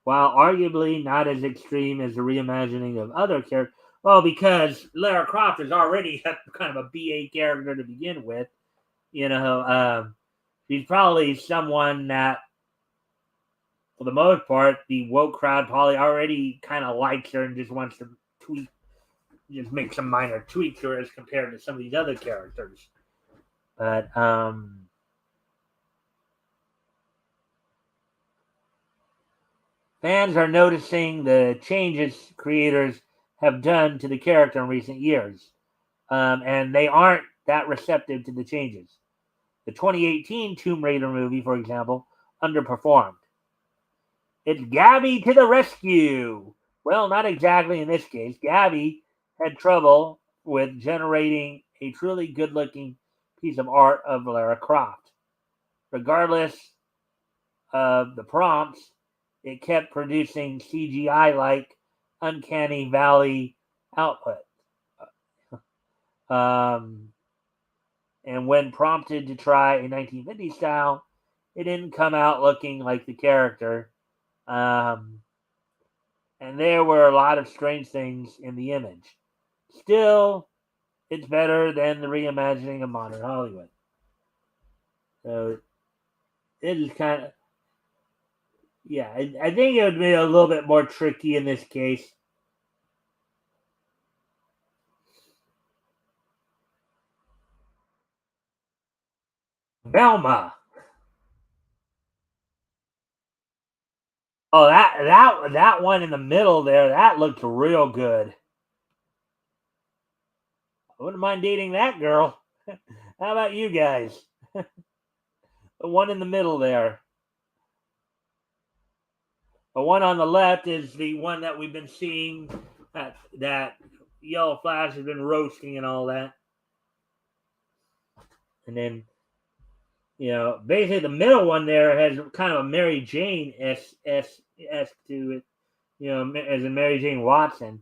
While arguably not as extreme as the reimagining of other characters. Well, because Lara Croft is already kind of a BA character to begin with. She's probably someone that, for the most part, the woke crowd probably already kind of likes her and just wants to tweak, just make some minor tweaks to her as compared to some of these other characters. But fans are noticing the changes creators have done to the character in recent years, and they aren't that receptive to the changes. The 2018 Tomb Raider movie, for example, underperformed. It's Gabby to the rescue! Well, not exactly in this case. Gabby had trouble with generating a truly good looking piece of art of Lara Croft. Regardless of the prompts, it kept producing CGI like Uncanny Valley output. Um, and when prompted to try a 1950s style, it didn't come out looking like the character. Um, and there were a lot of strange things in the image. Still, it's better than the reimagining of modern Hollywood. So it is kind of, yeah, I think it would be a little bit more tricky in this case. Velma. Oh, that one in the middle there, that looked real good. I wouldn't mind dating that girl. How about you guys? The one in the middle there. The one on the left is the one that we've been seeing that Yellow Flash has been roasting and all that. And then, basically the middle one there has kind of a Mary Jane s to it, as in Mary Jane Watson.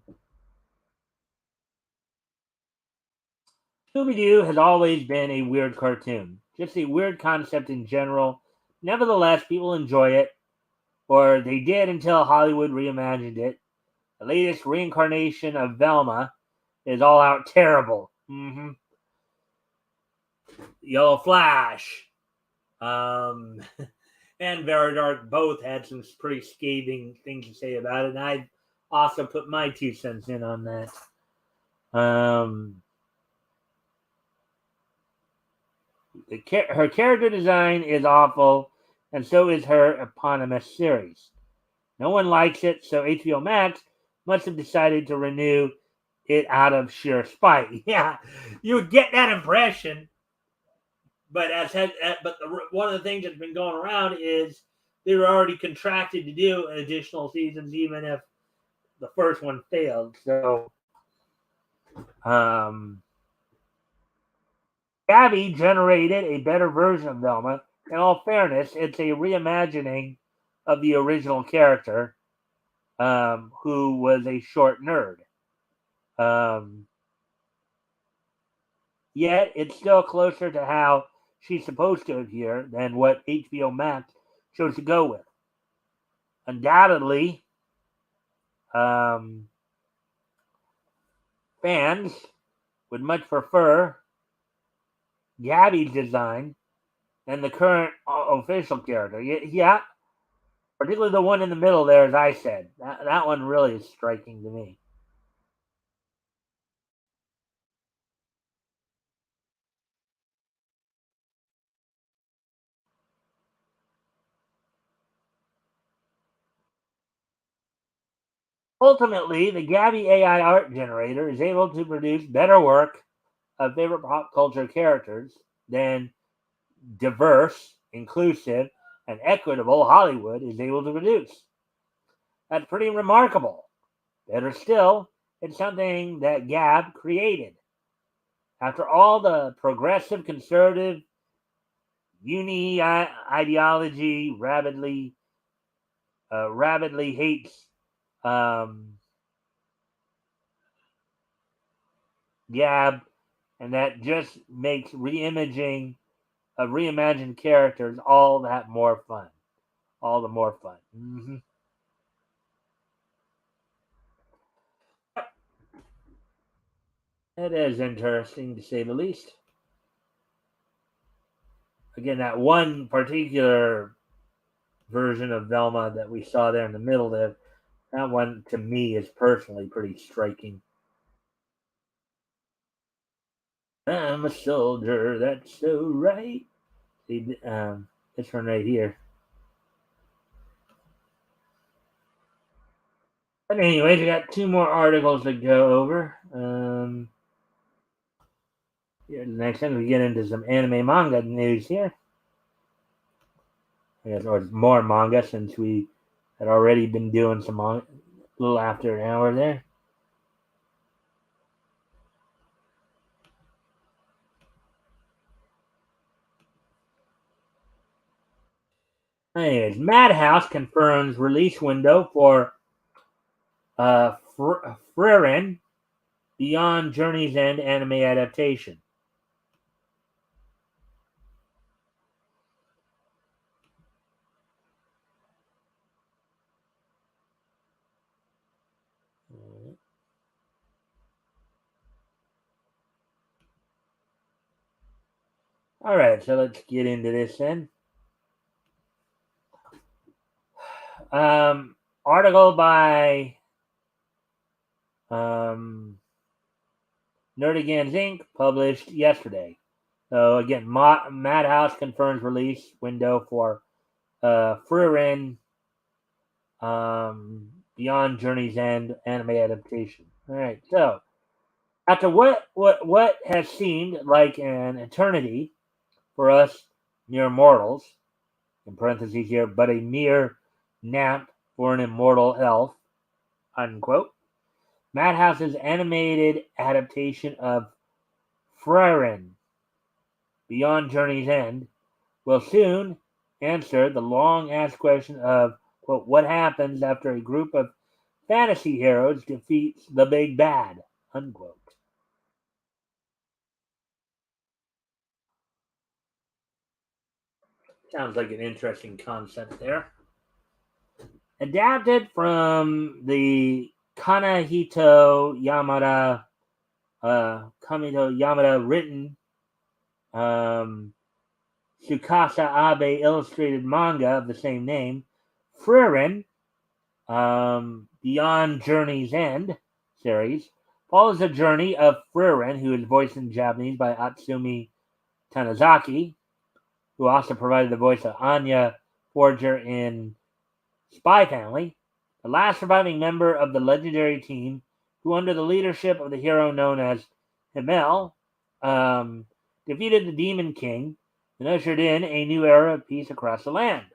Scooby Doo has always been a weird cartoon, just a weird concept in general. Nevertheless, people enjoy it, or they did until Hollywood reimagined it. The latest reincarnation of Velma is all out terrible. Yellow Flash, um, and Veridark both had some pretty scathing things to say about it, and I also put my 2 cents in on that. Her character design is awful, and so is her eponymous series. No one likes it, so HBO Max must have decided to renew it out of sheer spite. Yeah, you would get that impression. but one of the things that's been going around is they were already contracted to do additional seasons, even if the first one failed. So, Gabby generated a better version of Velma. In all fairness, it's a reimagining of the original character, who was a short nerd. Um, Yet it's still closer to how she's supposed to appear than what HBO Max chose to go with. Undoubtedly, um, fans would much prefer Gabby's design than the current official character. Yeah, particularly the one in the middle there, as I said. That one really is striking to me. Ultimately, the Gabby AI art generator is able to produce better work of favorite pop culture characters than diverse, inclusive, and equitable Hollywood is able to produce. That's pretty remarkable. Better still, it's something that Gab created. After all the progressive conservative uni ideology rabidly hates um, Gab, and that just makes reimaging of reimagined characters all that more fun. All the more fun. It is interesting to say the least. Again, that one particular version of Velma that we saw there in the middle there, that one to me is personally pretty striking. I'm a soldier, that's so right. See, this one right here. But anyways, we got two more articles to go over. Here, next time we get into some anime manga news here. I guess, or more manga since we had already been doing some manga a little after an hour there. Anyways, Madhouse confirms release window for Frieren Beyond Journey's End anime adaptation. All right, so let's get into this then. Article by Nerdigans Inc. published yesterday. So again, Madhouse confirms release window for Frieren Beyond Journey's End anime adaptation. All right, so after what has seemed like an eternity for us mere mortals, in parentheses here, but a mere nap for an immortal elf, unquote, Madhouse's animated adaptation of Frieren Beyond Journey's End will soon answer the long asked question of, quote, what happens after a group of fantasy heroes defeats the big bad, unquote. Sounds like an interesting concept there. Adapted from the Kamito Yamada written, Tsukasa Abe illustrated manga of the same name, Frieren, Beyond Journey's End series, follows the journey of Frieren, who is voiced in Japanese by Atsumi Tanizaki, who also provided the voice of Anya Forger in Spy Family, the last surviving member of the legendary team, who, under the leadership of the hero known as Himmel, defeated the Demon King and ushered in a new era of peace across the land.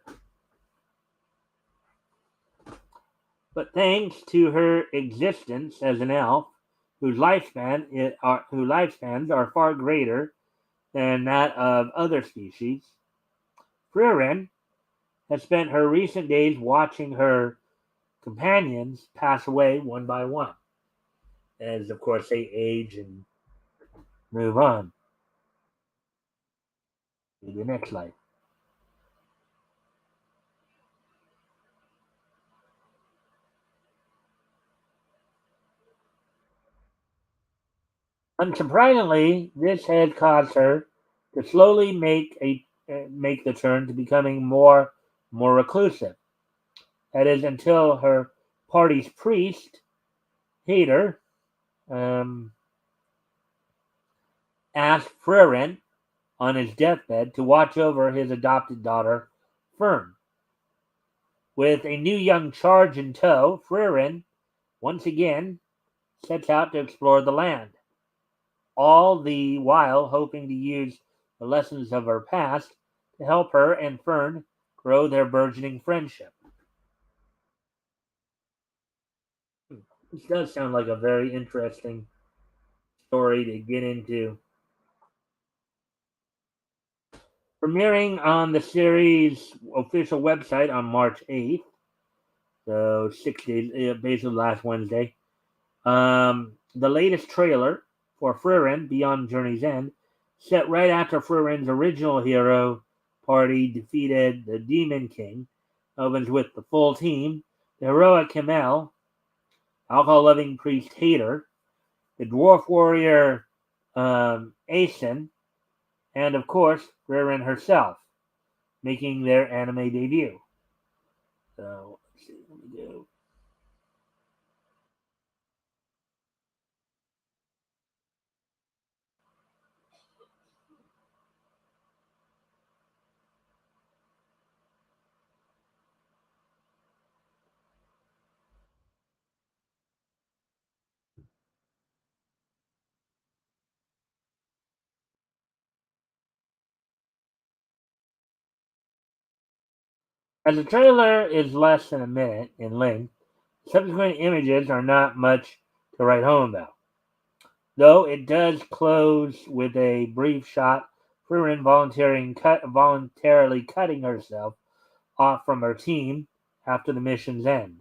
But thanks to her existence as an elf, whose lifespans are far greater than that of other species, Frieren has spent her recent days watching her companions pass away one by one, as of course they age and move on to the next life. Unsurprisingly, this has caused her to slowly make the turn to becoming more reclusive. That is, until her party's priest, Hader, um, asked Frieren on his deathbed to watch over his adopted daughter, Fern. With a new young charge in tow, Frieren once again sets out to explore the land, all the while hoping to use the lessons of her past to help her and Fern grow their burgeoning friendship. This does sound like a very interesting story to get into. Premiering on the series' official website on March 8th, so 6 days, basically last Wednesday. The latest trailer for Frieren Beyond Journey's End, set right after Frieren's original hero party defeated the Demon King, opens with the full team, the heroic Kamel, alcohol-loving priest Hater, the dwarf warrior Asen, and of course Frieren herself, making their anime debut. So let's see, let me go. As the trailer is less than a minute in length, subsequent images are not much to write home about, though it does close with a brief shot Frieren voluntarily cutting herself off from her team after the mission's end.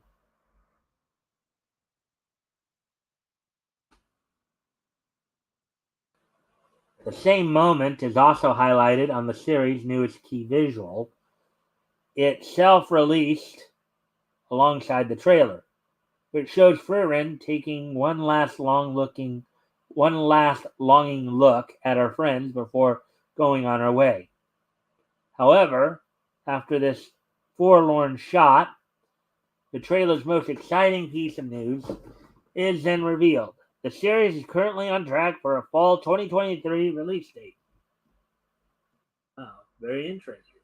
The same moment is also highlighted on the series' newest key visual, itself released alongside the trailer, which shows Frieren taking one last longing look at her friends before going on her way. However, after this forlorn shot, the trailer's most exciting piece of news is then revealed. The series is currently on track for a fall 2023 release date. Oh, very interesting.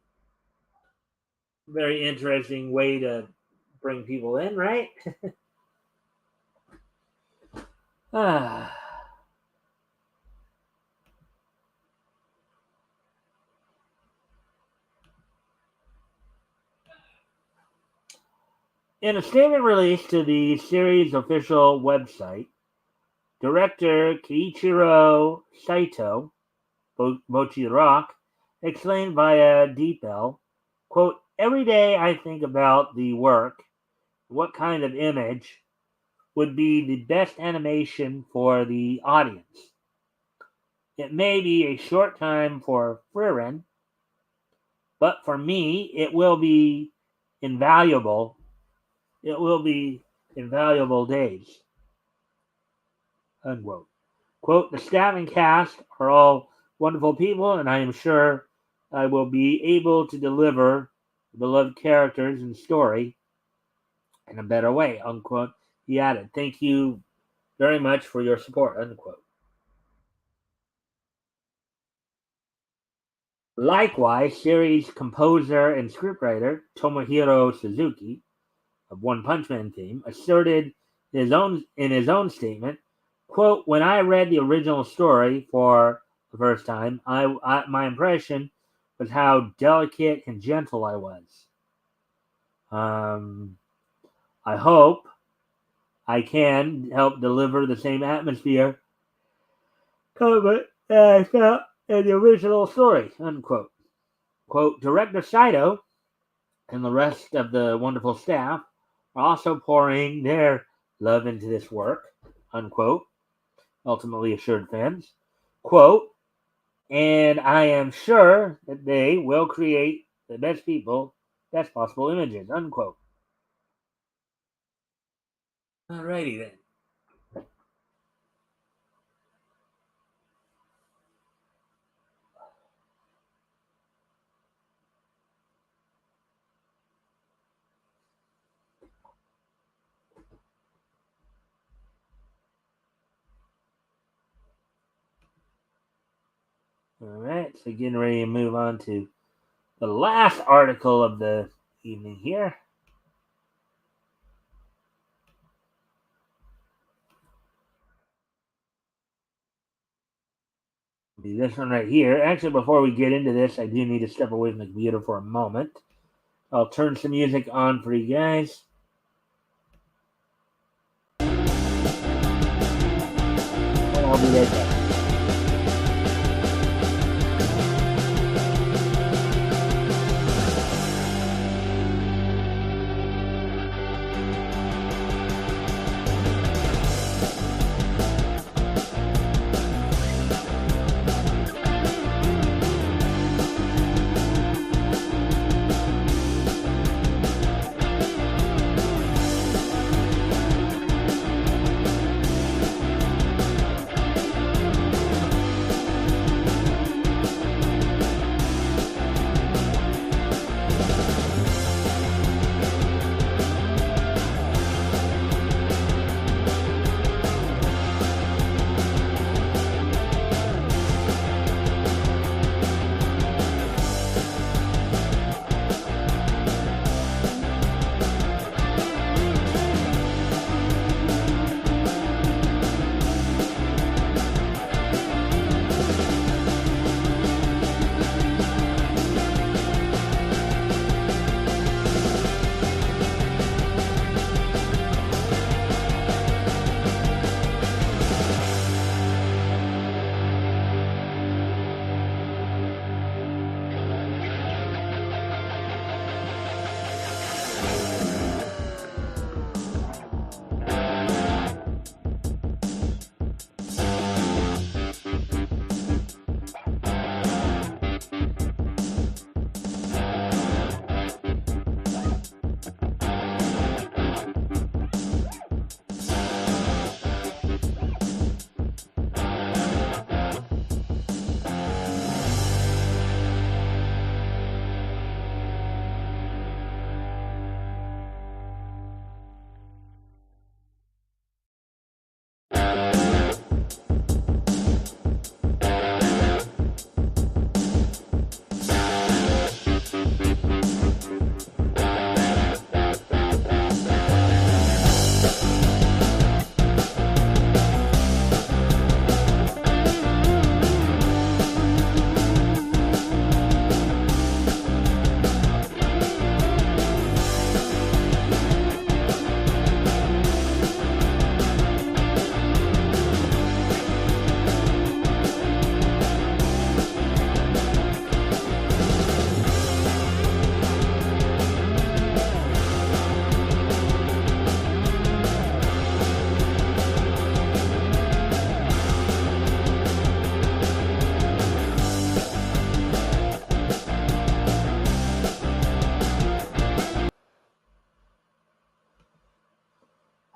Very interesting way to bring people in, right? Ah. In a statement released to the series' official website, director Keiichiro Saito, Bochi Rock, explained via DeepL, quote, "Every day I think about the work, what kind of image would be the best animation for the audience. It may be a short time for Frieren, but for me, it will be invaluable. It will be invaluable days." Unquote. Quote, "The staff and cast are all wonderful people, and I am sure I will be able to deliver beloved characters and story in a better way." Unquote. He added, "Thank you very much for your support." Unquote. Likewise, series composer and scriptwriter Tomohiro Suzuki of One Punch Man theme asserted in his own statement, quote, "When I read the original story for the first time, my impression was how delicate and gentle I was. Um, I hope I can help deliver the same atmosphere comfort that I felt in the original story, unquote. Quote, Director Saito and the rest of the wonderful staff are also pouring their love into this work, unquote, ultimately assured fans. Quote, and I am sure that they will create the best possible images, unquote. Alrighty then. Alright, so getting ready to move on to the last article of the evening here. Be this one right here. Actually, before we get into this, I do need to step away from the computer for a moment. I'll turn some music on for you guys. And I'll be right back.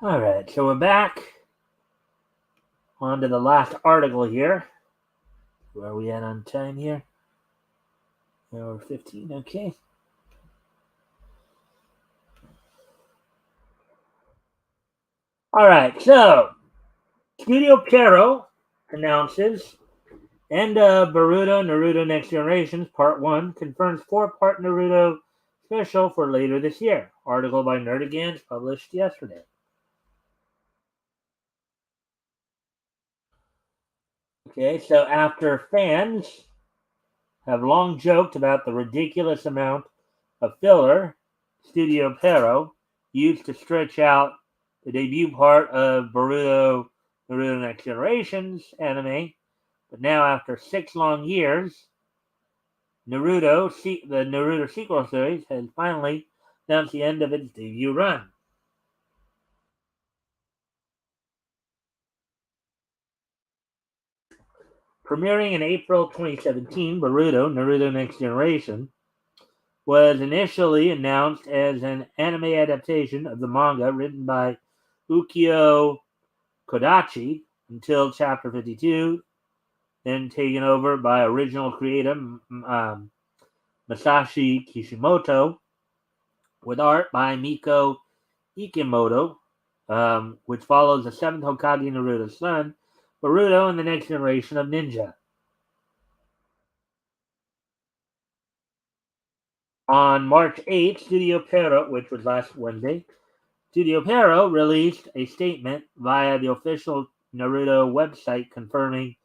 Alright, so we're back. On to the last article here. Where are we at on time here? Hour 15, okay. Alright, so Studio Pierrot announces End of Boruto Naruto Next Generations Part 1 confirms 4-part Naruto special for later this year. Article by Nerdigans published yesterday. Okay, so after fans have long joked about the ridiculous amount of filler Studio Pero used to stretch out the debut part of Naruto Next Generation's anime, but now after 6 long years, the Naruto sequel series has finally announced the end of its debut run. Premiering in April 2017, Naruto Next Generation, was initially announced as an anime adaptation of the manga written by Ukyo Kodachi until Chapter 52, then taken over by original creator Masashi Kishimoto, with art by Miko Ikimoto, which follows the seventh Hokage Naruto's son, Boruto, and the next generation of ninja. On March 8th, Studio Pero, which was last Wednesday, Studio Pero released a statement via the official Naruto website confirming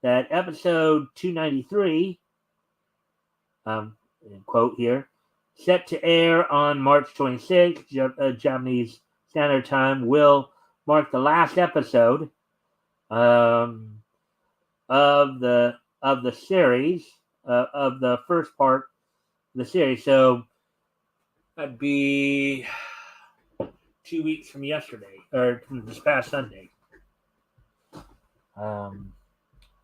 that episode 293, quote here, set to air on March 26th, Japanese Standard Time, will mark the last episode of the series, of the first part of the series. So that'd be 2 weeks from yesterday, or from this past Sunday. Um,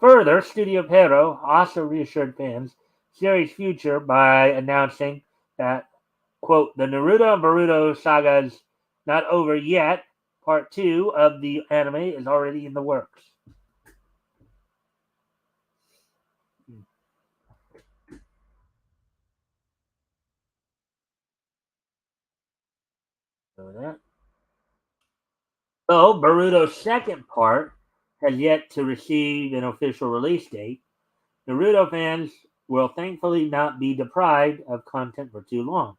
Further, Studio Pero also reassured fans series' future by announcing that, quote, the Naruto and Boruto saga's not over yet. Part 2 of the anime is already in the works. So that. Though Boruto's second part has yet to receive an official release date, Naruto fans will thankfully not be deprived of content for too long.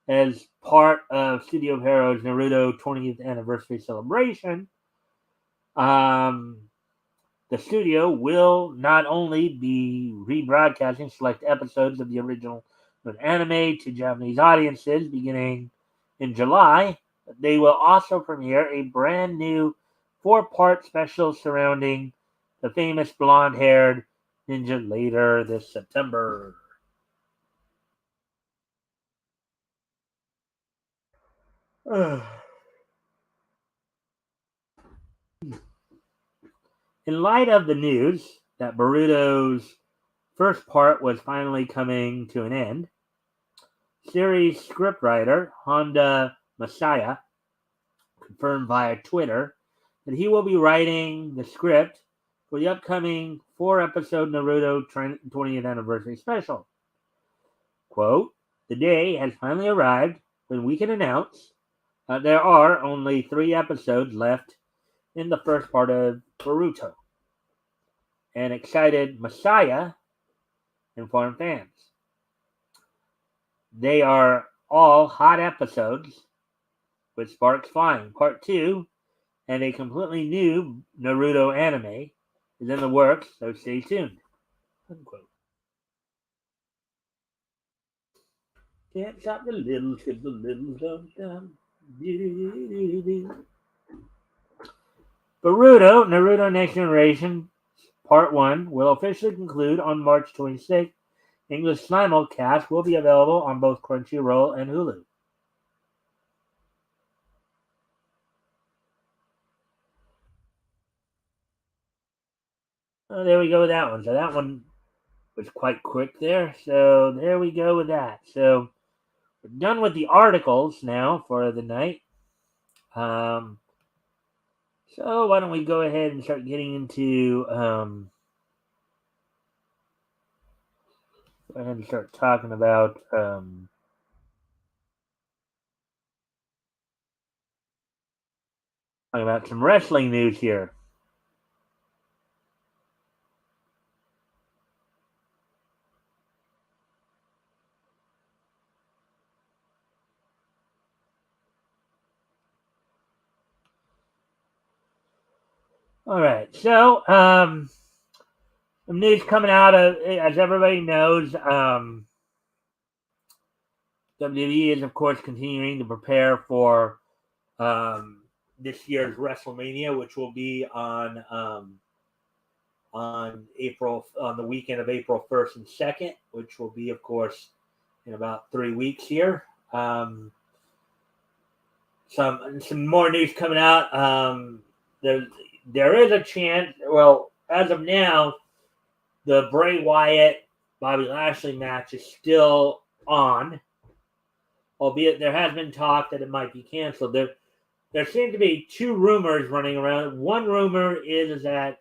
As part of Studio Hero's Naruto 20th anniversary celebration, um, the studio will not only be rebroadcasting select episodes of the original anime to Japanese audiences beginning in July, but they will also premiere a brand new 4-part special surrounding the famous blonde haired ninja later this September. In light of the news that Boruto's first part was finally coming to an end, series scriptwriter Honda Masaya confirmed via Twitter that he will be writing the script for the upcoming 4-episode Naruto 20th anniversary special. Quote, the day has finally arrived when we can announce there are only 3 episodes left in the first part of Boruto. An excited Masaya informed fans. They are all hot episodes with sparks flying. Part 2 and a completely new Naruto anime is in the works, so stay tuned. Unquote. Can't stop the little because the little don't stop. Naruto Next Generation Part 1 will officially conclude on March 26th. English simulcast will be available on both Crunchyroll and Hulu. Oh, there we go with that one. So that one was quite quick there. So there we go with that. So we're done with the articles now for the night. So why don't we go ahead and start getting into go ahead and start talking about some wrestling news here. All right, so Some news coming out of, as everybody knows, WWE is, of course, continuing to prepare for this year's WrestleMania, which will be on the weekend of April 1st and 2nd, which will be, of course, in about 3 weeks here. Some more news coming out. There is a chance. Well, as of now, the Bray Wyatt Bobby Lashley match is still on, albeit there has been talk that it might be canceled. There seem to be two rumors running around. One rumor is that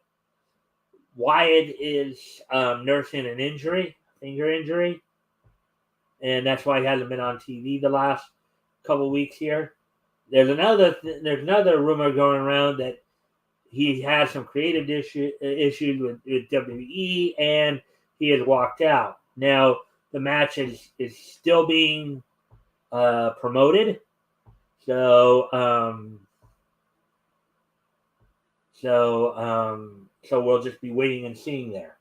Wyatt is nursing an injury, finger injury, and that's why he hasn't been on TV the last couple weeks here. There's another rumor going around that he has some creative issues with WWE, and he has walked out. Now the match is still being promoted, so we'll just be waiting and seeing there.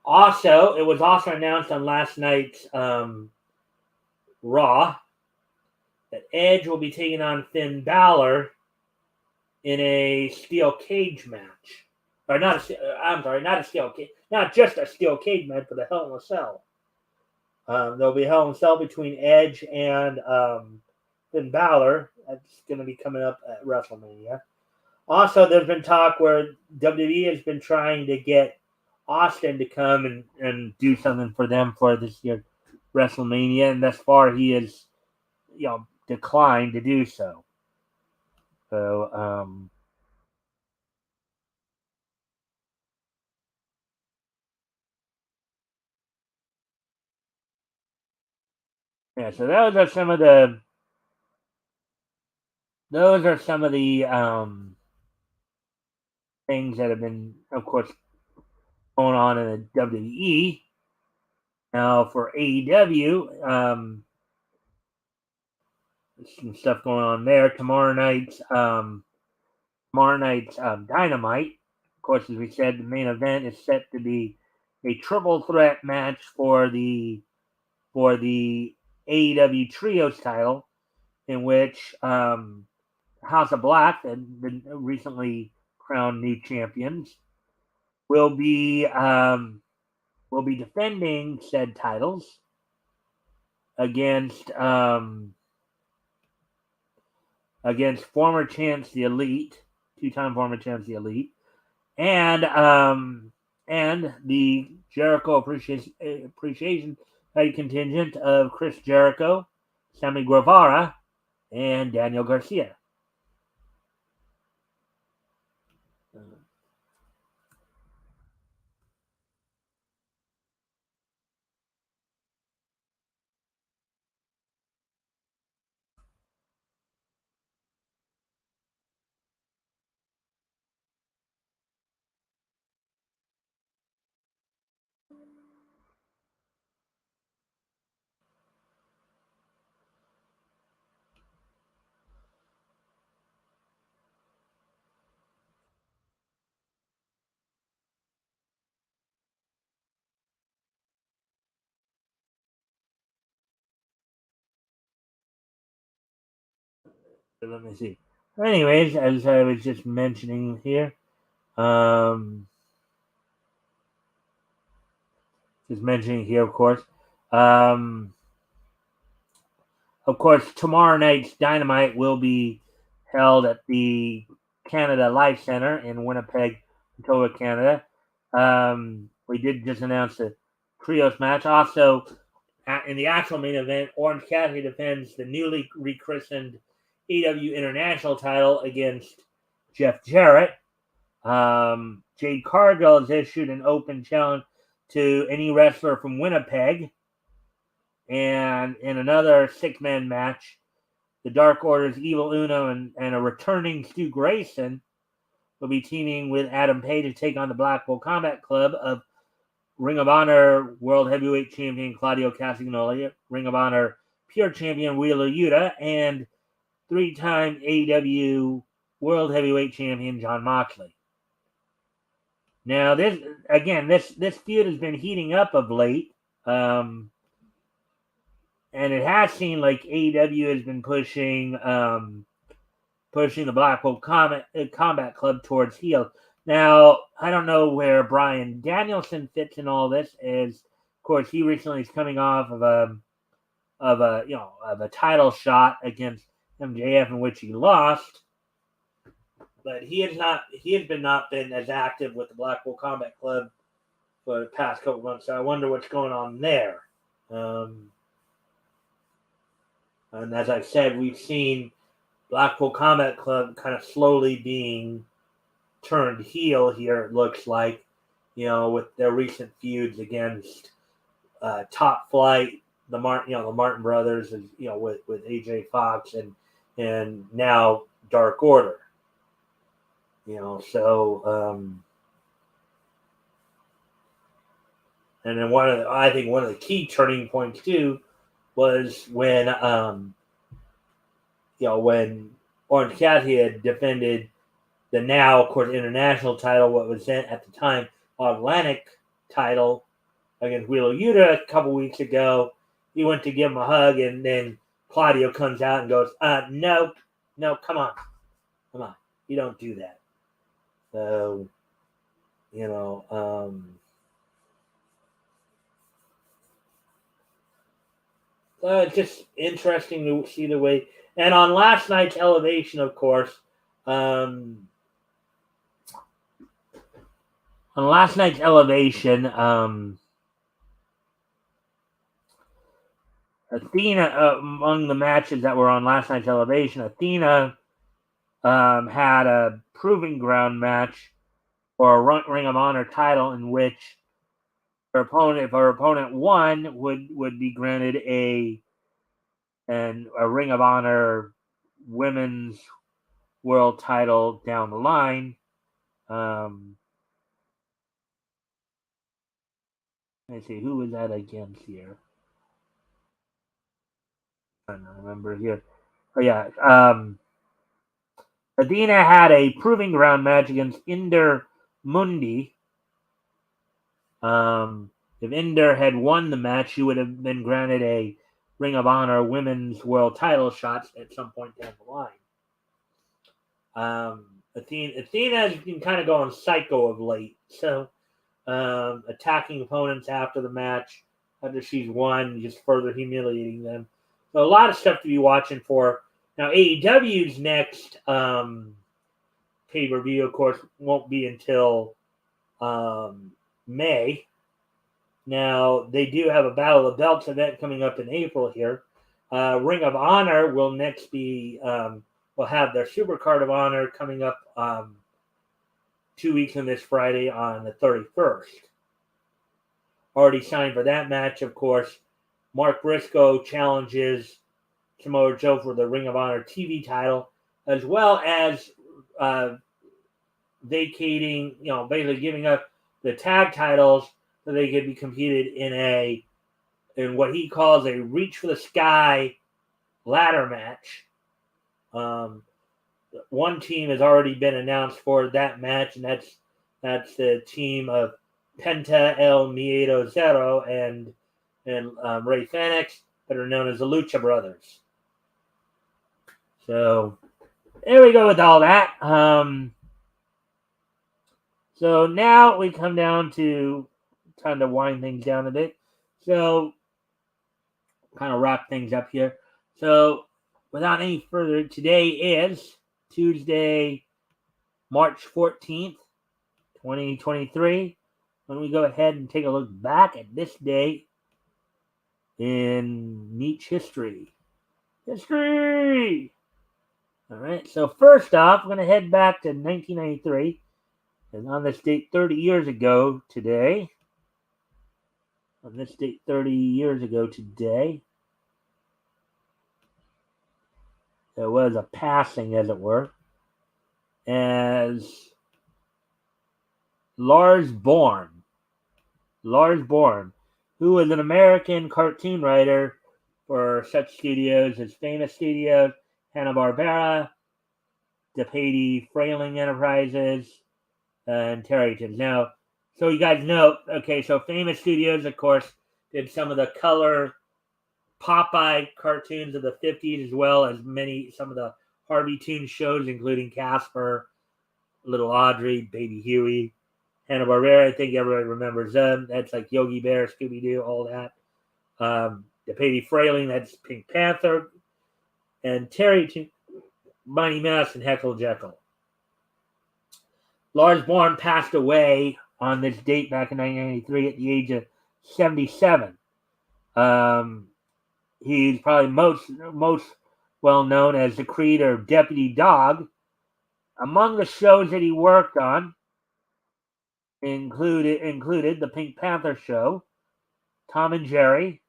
Also, it was also announced on last night's Raw that Edge will be taking on Finn Balor in a steel cage match. Or not a steel cage, not just a steel cage match, but a Hell in a Cell. There'll be a Hell in a Cell between Edge and Finn Balor. That's going to be coming up at WrestleMania. Also, there's been talk where WWE has been trying to get Austin to come and do something for them for this year's WrestleMania, and thus far he has, declined to do so. So, yeah. So those are some of the things that have been, of course, going on in the WWE. Now for AEW, some stuff going on there. Tomorrow night's Dynamite. Of course, as we said, the main event is set to be a triple threat match for the AEW Trios title, in which House of Black, the recently crowned new champions, will be defending said titles against former champs the Elite, two-time former champs the Elite, and the Jericho Appreciation contingent of Chris Jericho, Sammy Guevara, and Daniel Garcia. Let me see. Anyways, as I was just mentioning here, of course, tomorrow night's Dynamite will be held at the Canada Life Center in Winnipeg, Manitoba, Canada. We did just announce the trios match. Also, in the actual main event, Orange Cassidy defends the newly rechristened AEW International title against Jeff Jarrett. Jade Cargill has issued an open challenge to any wrestler from Winnipeg. And in another six-man match, the Dark Order's Evil Uno and a returning Stu Grayson will be teaming with Adam Page to take on the Blackpool Combat Club of Ring of Honor World Heavyweight Champion Claudio Castagnoli, Ring of Honor Pure Champion Wheeler Yuta, and three-time AEW World Heavyweight Champion Jon Moxley. Now, this feud has been heating up of late, and it has seemed like AEW has been pushing the Blackpool Combat Club towards heel. Now, I don't know where Bryan Danielson fits in all this. As of course, he recently is coming off of a title shot against MJF in which he lost, but he has been not been as active with the Blackpool Combat Club for the past couple months. So I wonder what's going on there. And as I said, we've seen Blackpool Combat Club kind of slowly being turned heel here. It looks like, with their recent feuds against Top Flight, the Martin brothers, and with AJ Fox and now Dark Order. And then I think one of the key turning points too was when when Orange Cassidy had defended the now, of course, international title, what was then at the time Atlantic title against Wheeler Yuta a couple weeks ago. He went to give him a hug, and then Claudio comes out and goes, no, come on, you don't do that. So, it's just interesting to see the way. And on last night's Elevation, of course, Athena, among the matches that were on last night's Elevation, Athena had a proving ground match for a Ring of Honor title in which if her opponent won, would be granted a Ring of Honor women's world title down the line. Let's see, who was that against here? I don't remember here. Oh yeah, Athena had a proving ground match against Inder Mundi. If Inder had won the match, she would have been granted a Ring of Honor women's world title shot at some point down the line. Athena has been kind of going psycho of late, so attacking opponents after the match, after she's won, just further humiliating them. So a lot of stuff to be watching for. Now AEW's next pay-per-view, of course, won't be until May. Now, they do have a Battle of the Belts event coming up in April here. Ring of Honor will next be, will have their Super Card of Honor coming up 2 weeks from this Friday on the 31st. Already signed for that match, of course. Mark Briscoe challenges Samoa Joe for the Ring of Honor TV title, as well as vacating, basically giving up the tag titles so they could be competed in what he calls a reach for the sky ladder match. One team has already been announced for that match, and that's the team of Penta El Miedo Zero and Rey Fenix, that are known as the Lucha Brothers. So there we go with all that. So now we come down to time to wind things down a bit. So kind of wrap things up here. So without any further, today is Tuesday, March 14th, 2023. When we go ahead and take a look back at this day in Meech history. All right, so first off, we're going to head back to 1993. And on this date 30 years ago today, there was a passing, as it were, as Lars Bourne, who was an American cartoon writer for such studios as Famous Studios, Hanna-Barbera, DePatie Frailing Enterprises, and Terryton's. Now, so you guys know, okay, so Famous Studios, of course, did some of the color Popeye cartoons of the 50s, as well as some of the Harvey Toon shows, including Casper, Little Audrey, Baby Huey, Hanna-Barbera. I think everybody remembers them. That's like Yogi Bear, Scooby-Doo, all that. The Baby Frailing, that's Pink Panther, and Terry, Mighty Mouse, and Heckle Jekyll. Lars Born passed away on this date back in 1993 at the age of 77. He's probably most well known as the creator of Deputy Dog. Among the shows that he worked on included the Pink Panther show, Tom and Jerry,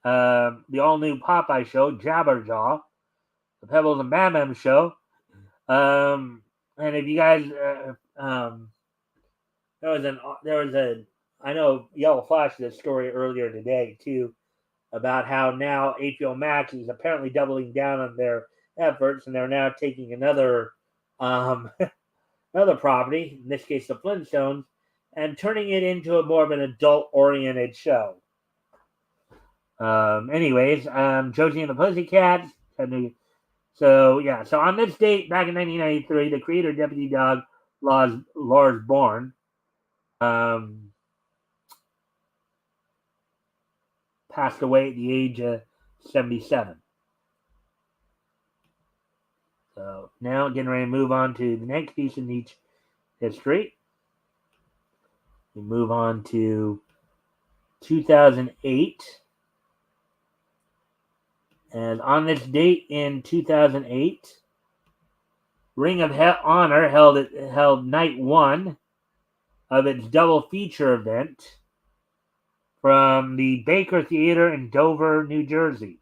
the all-new Popeye show, Jabberjaw, the Pebbles and Bam Bam show, and if you guys, I know Yellow Flash did a story earlier today too about how now HBO Max is apparently doubling down on their efforts, and they're now taking another another property, in this case the Flintstones, and turning it into a more of an adult-oriented show. Anyways, Josie and the Pussycats. So on this date, back in 1993, the creator of Deputy Dog, Lars Born, passed away at the age of 77. So now getting ready to move on to the next piece in each history. We move on to 2008. And on this date in 2008, Ring of Honor held night one of its double feature event from the Baker Theater in Dover, New Jersey.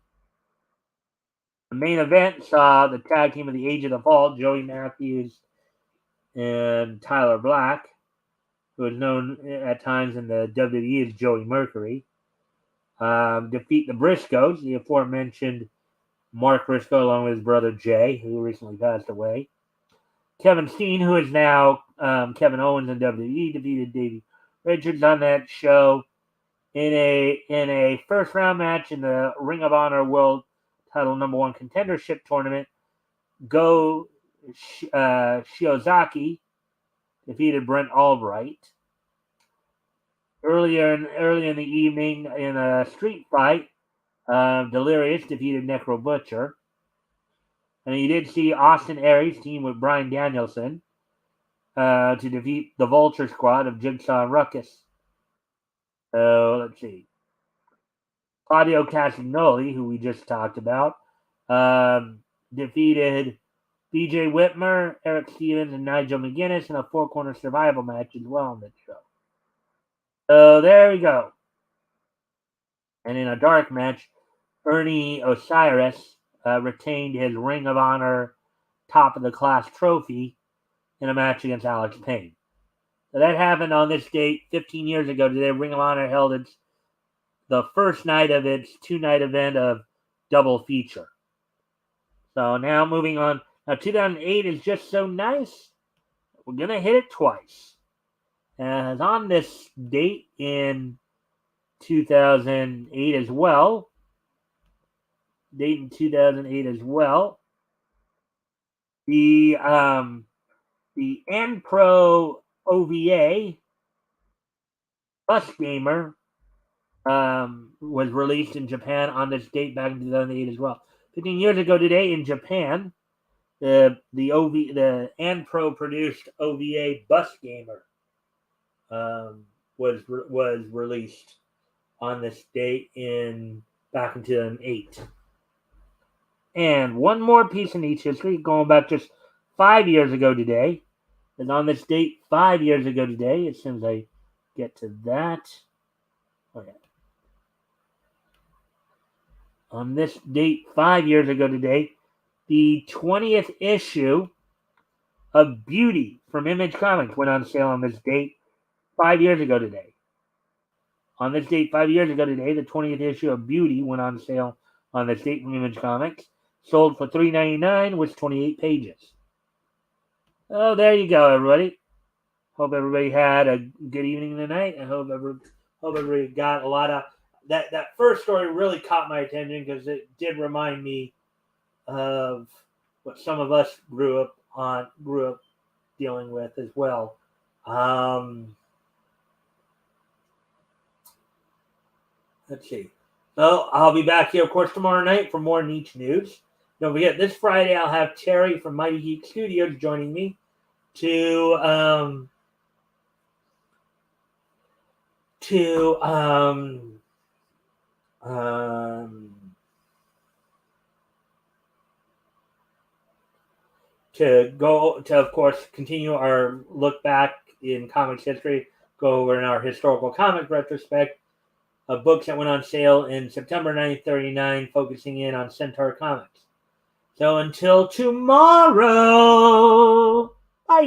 The main event saw the tag team of the Age of the Vault, Joey Matthews and Tyler Black, who is known at times in the WWE as Joey Mercury, defeat the Briscoes, the aforementioned Mark Briscoe, along with his brother Jay, who recently passed away. Kevin Steen, who is now Kevin Owens in WWE, defeated Davey Richards on that show in a first round match in the Ring of Honor World Title No. 1 Contendership Tournament. Go Shiozaki defeated Brent Albright. Earlier in the evening, in a street fight, Delirious defeated Necro Butcher. And you did see Austin Aries team with Bryan Danielson to defeat the Vulture Squad of Jigsaw and Ruckus. So let's see. Claudio Castagnoli, who we just talked about, defeated BJ Whitmer, Eric Stevens, and Nigel McGuinness in a four-corner survival match as well on this show. So there we go. And in a dark match, Ernie Osiris retained his Ring of Honor top of the class trophy in a match against Alex Payne. So that happened on this date 15 years ago today. Ring of Honor held the first night of its two-night event of double feature. So now moving on. Now 2008 is just so nice. We're going to hit it twice. And on this date in 2008 as well, the N-Pro OVA Bus Gamer was released in Japan on this date back in 2008 as well. 15 years ago today in Japan, the N-Pro produced OVA Bus Gamer was released on this date back in 2008. And one more piece in each history, going back just 5 years ago today. And on this date 5 years ago today, as soon as I get to that. Okay. On this date 5 years ago today, the 20th issue of Beauty from Image Comics went on sale on this date 5 years ago today. On this date 5 years ago today, the 20th issue of Beauty went on sale on this date from Image Comics. Sold for $3.99 with 28 pages. Oh, there you go, everybody. Hope everybody had a good evening tonight. I hope everybody got a lot of that. That first story really caught my attention because it did remind me of what some of us grew up dealing with as well. Let's see. So I'll be back here, of course, tomorrow night for more niche news. Don't forget, this Friday I'll have Terry from Mighty Geek Studios joining me to go to, of course, continue our look back in comics history, go over in our historical comic retrospect of books that went on sale in September 1939, focusing in on Centaur Comics. So until tomorrow, bye.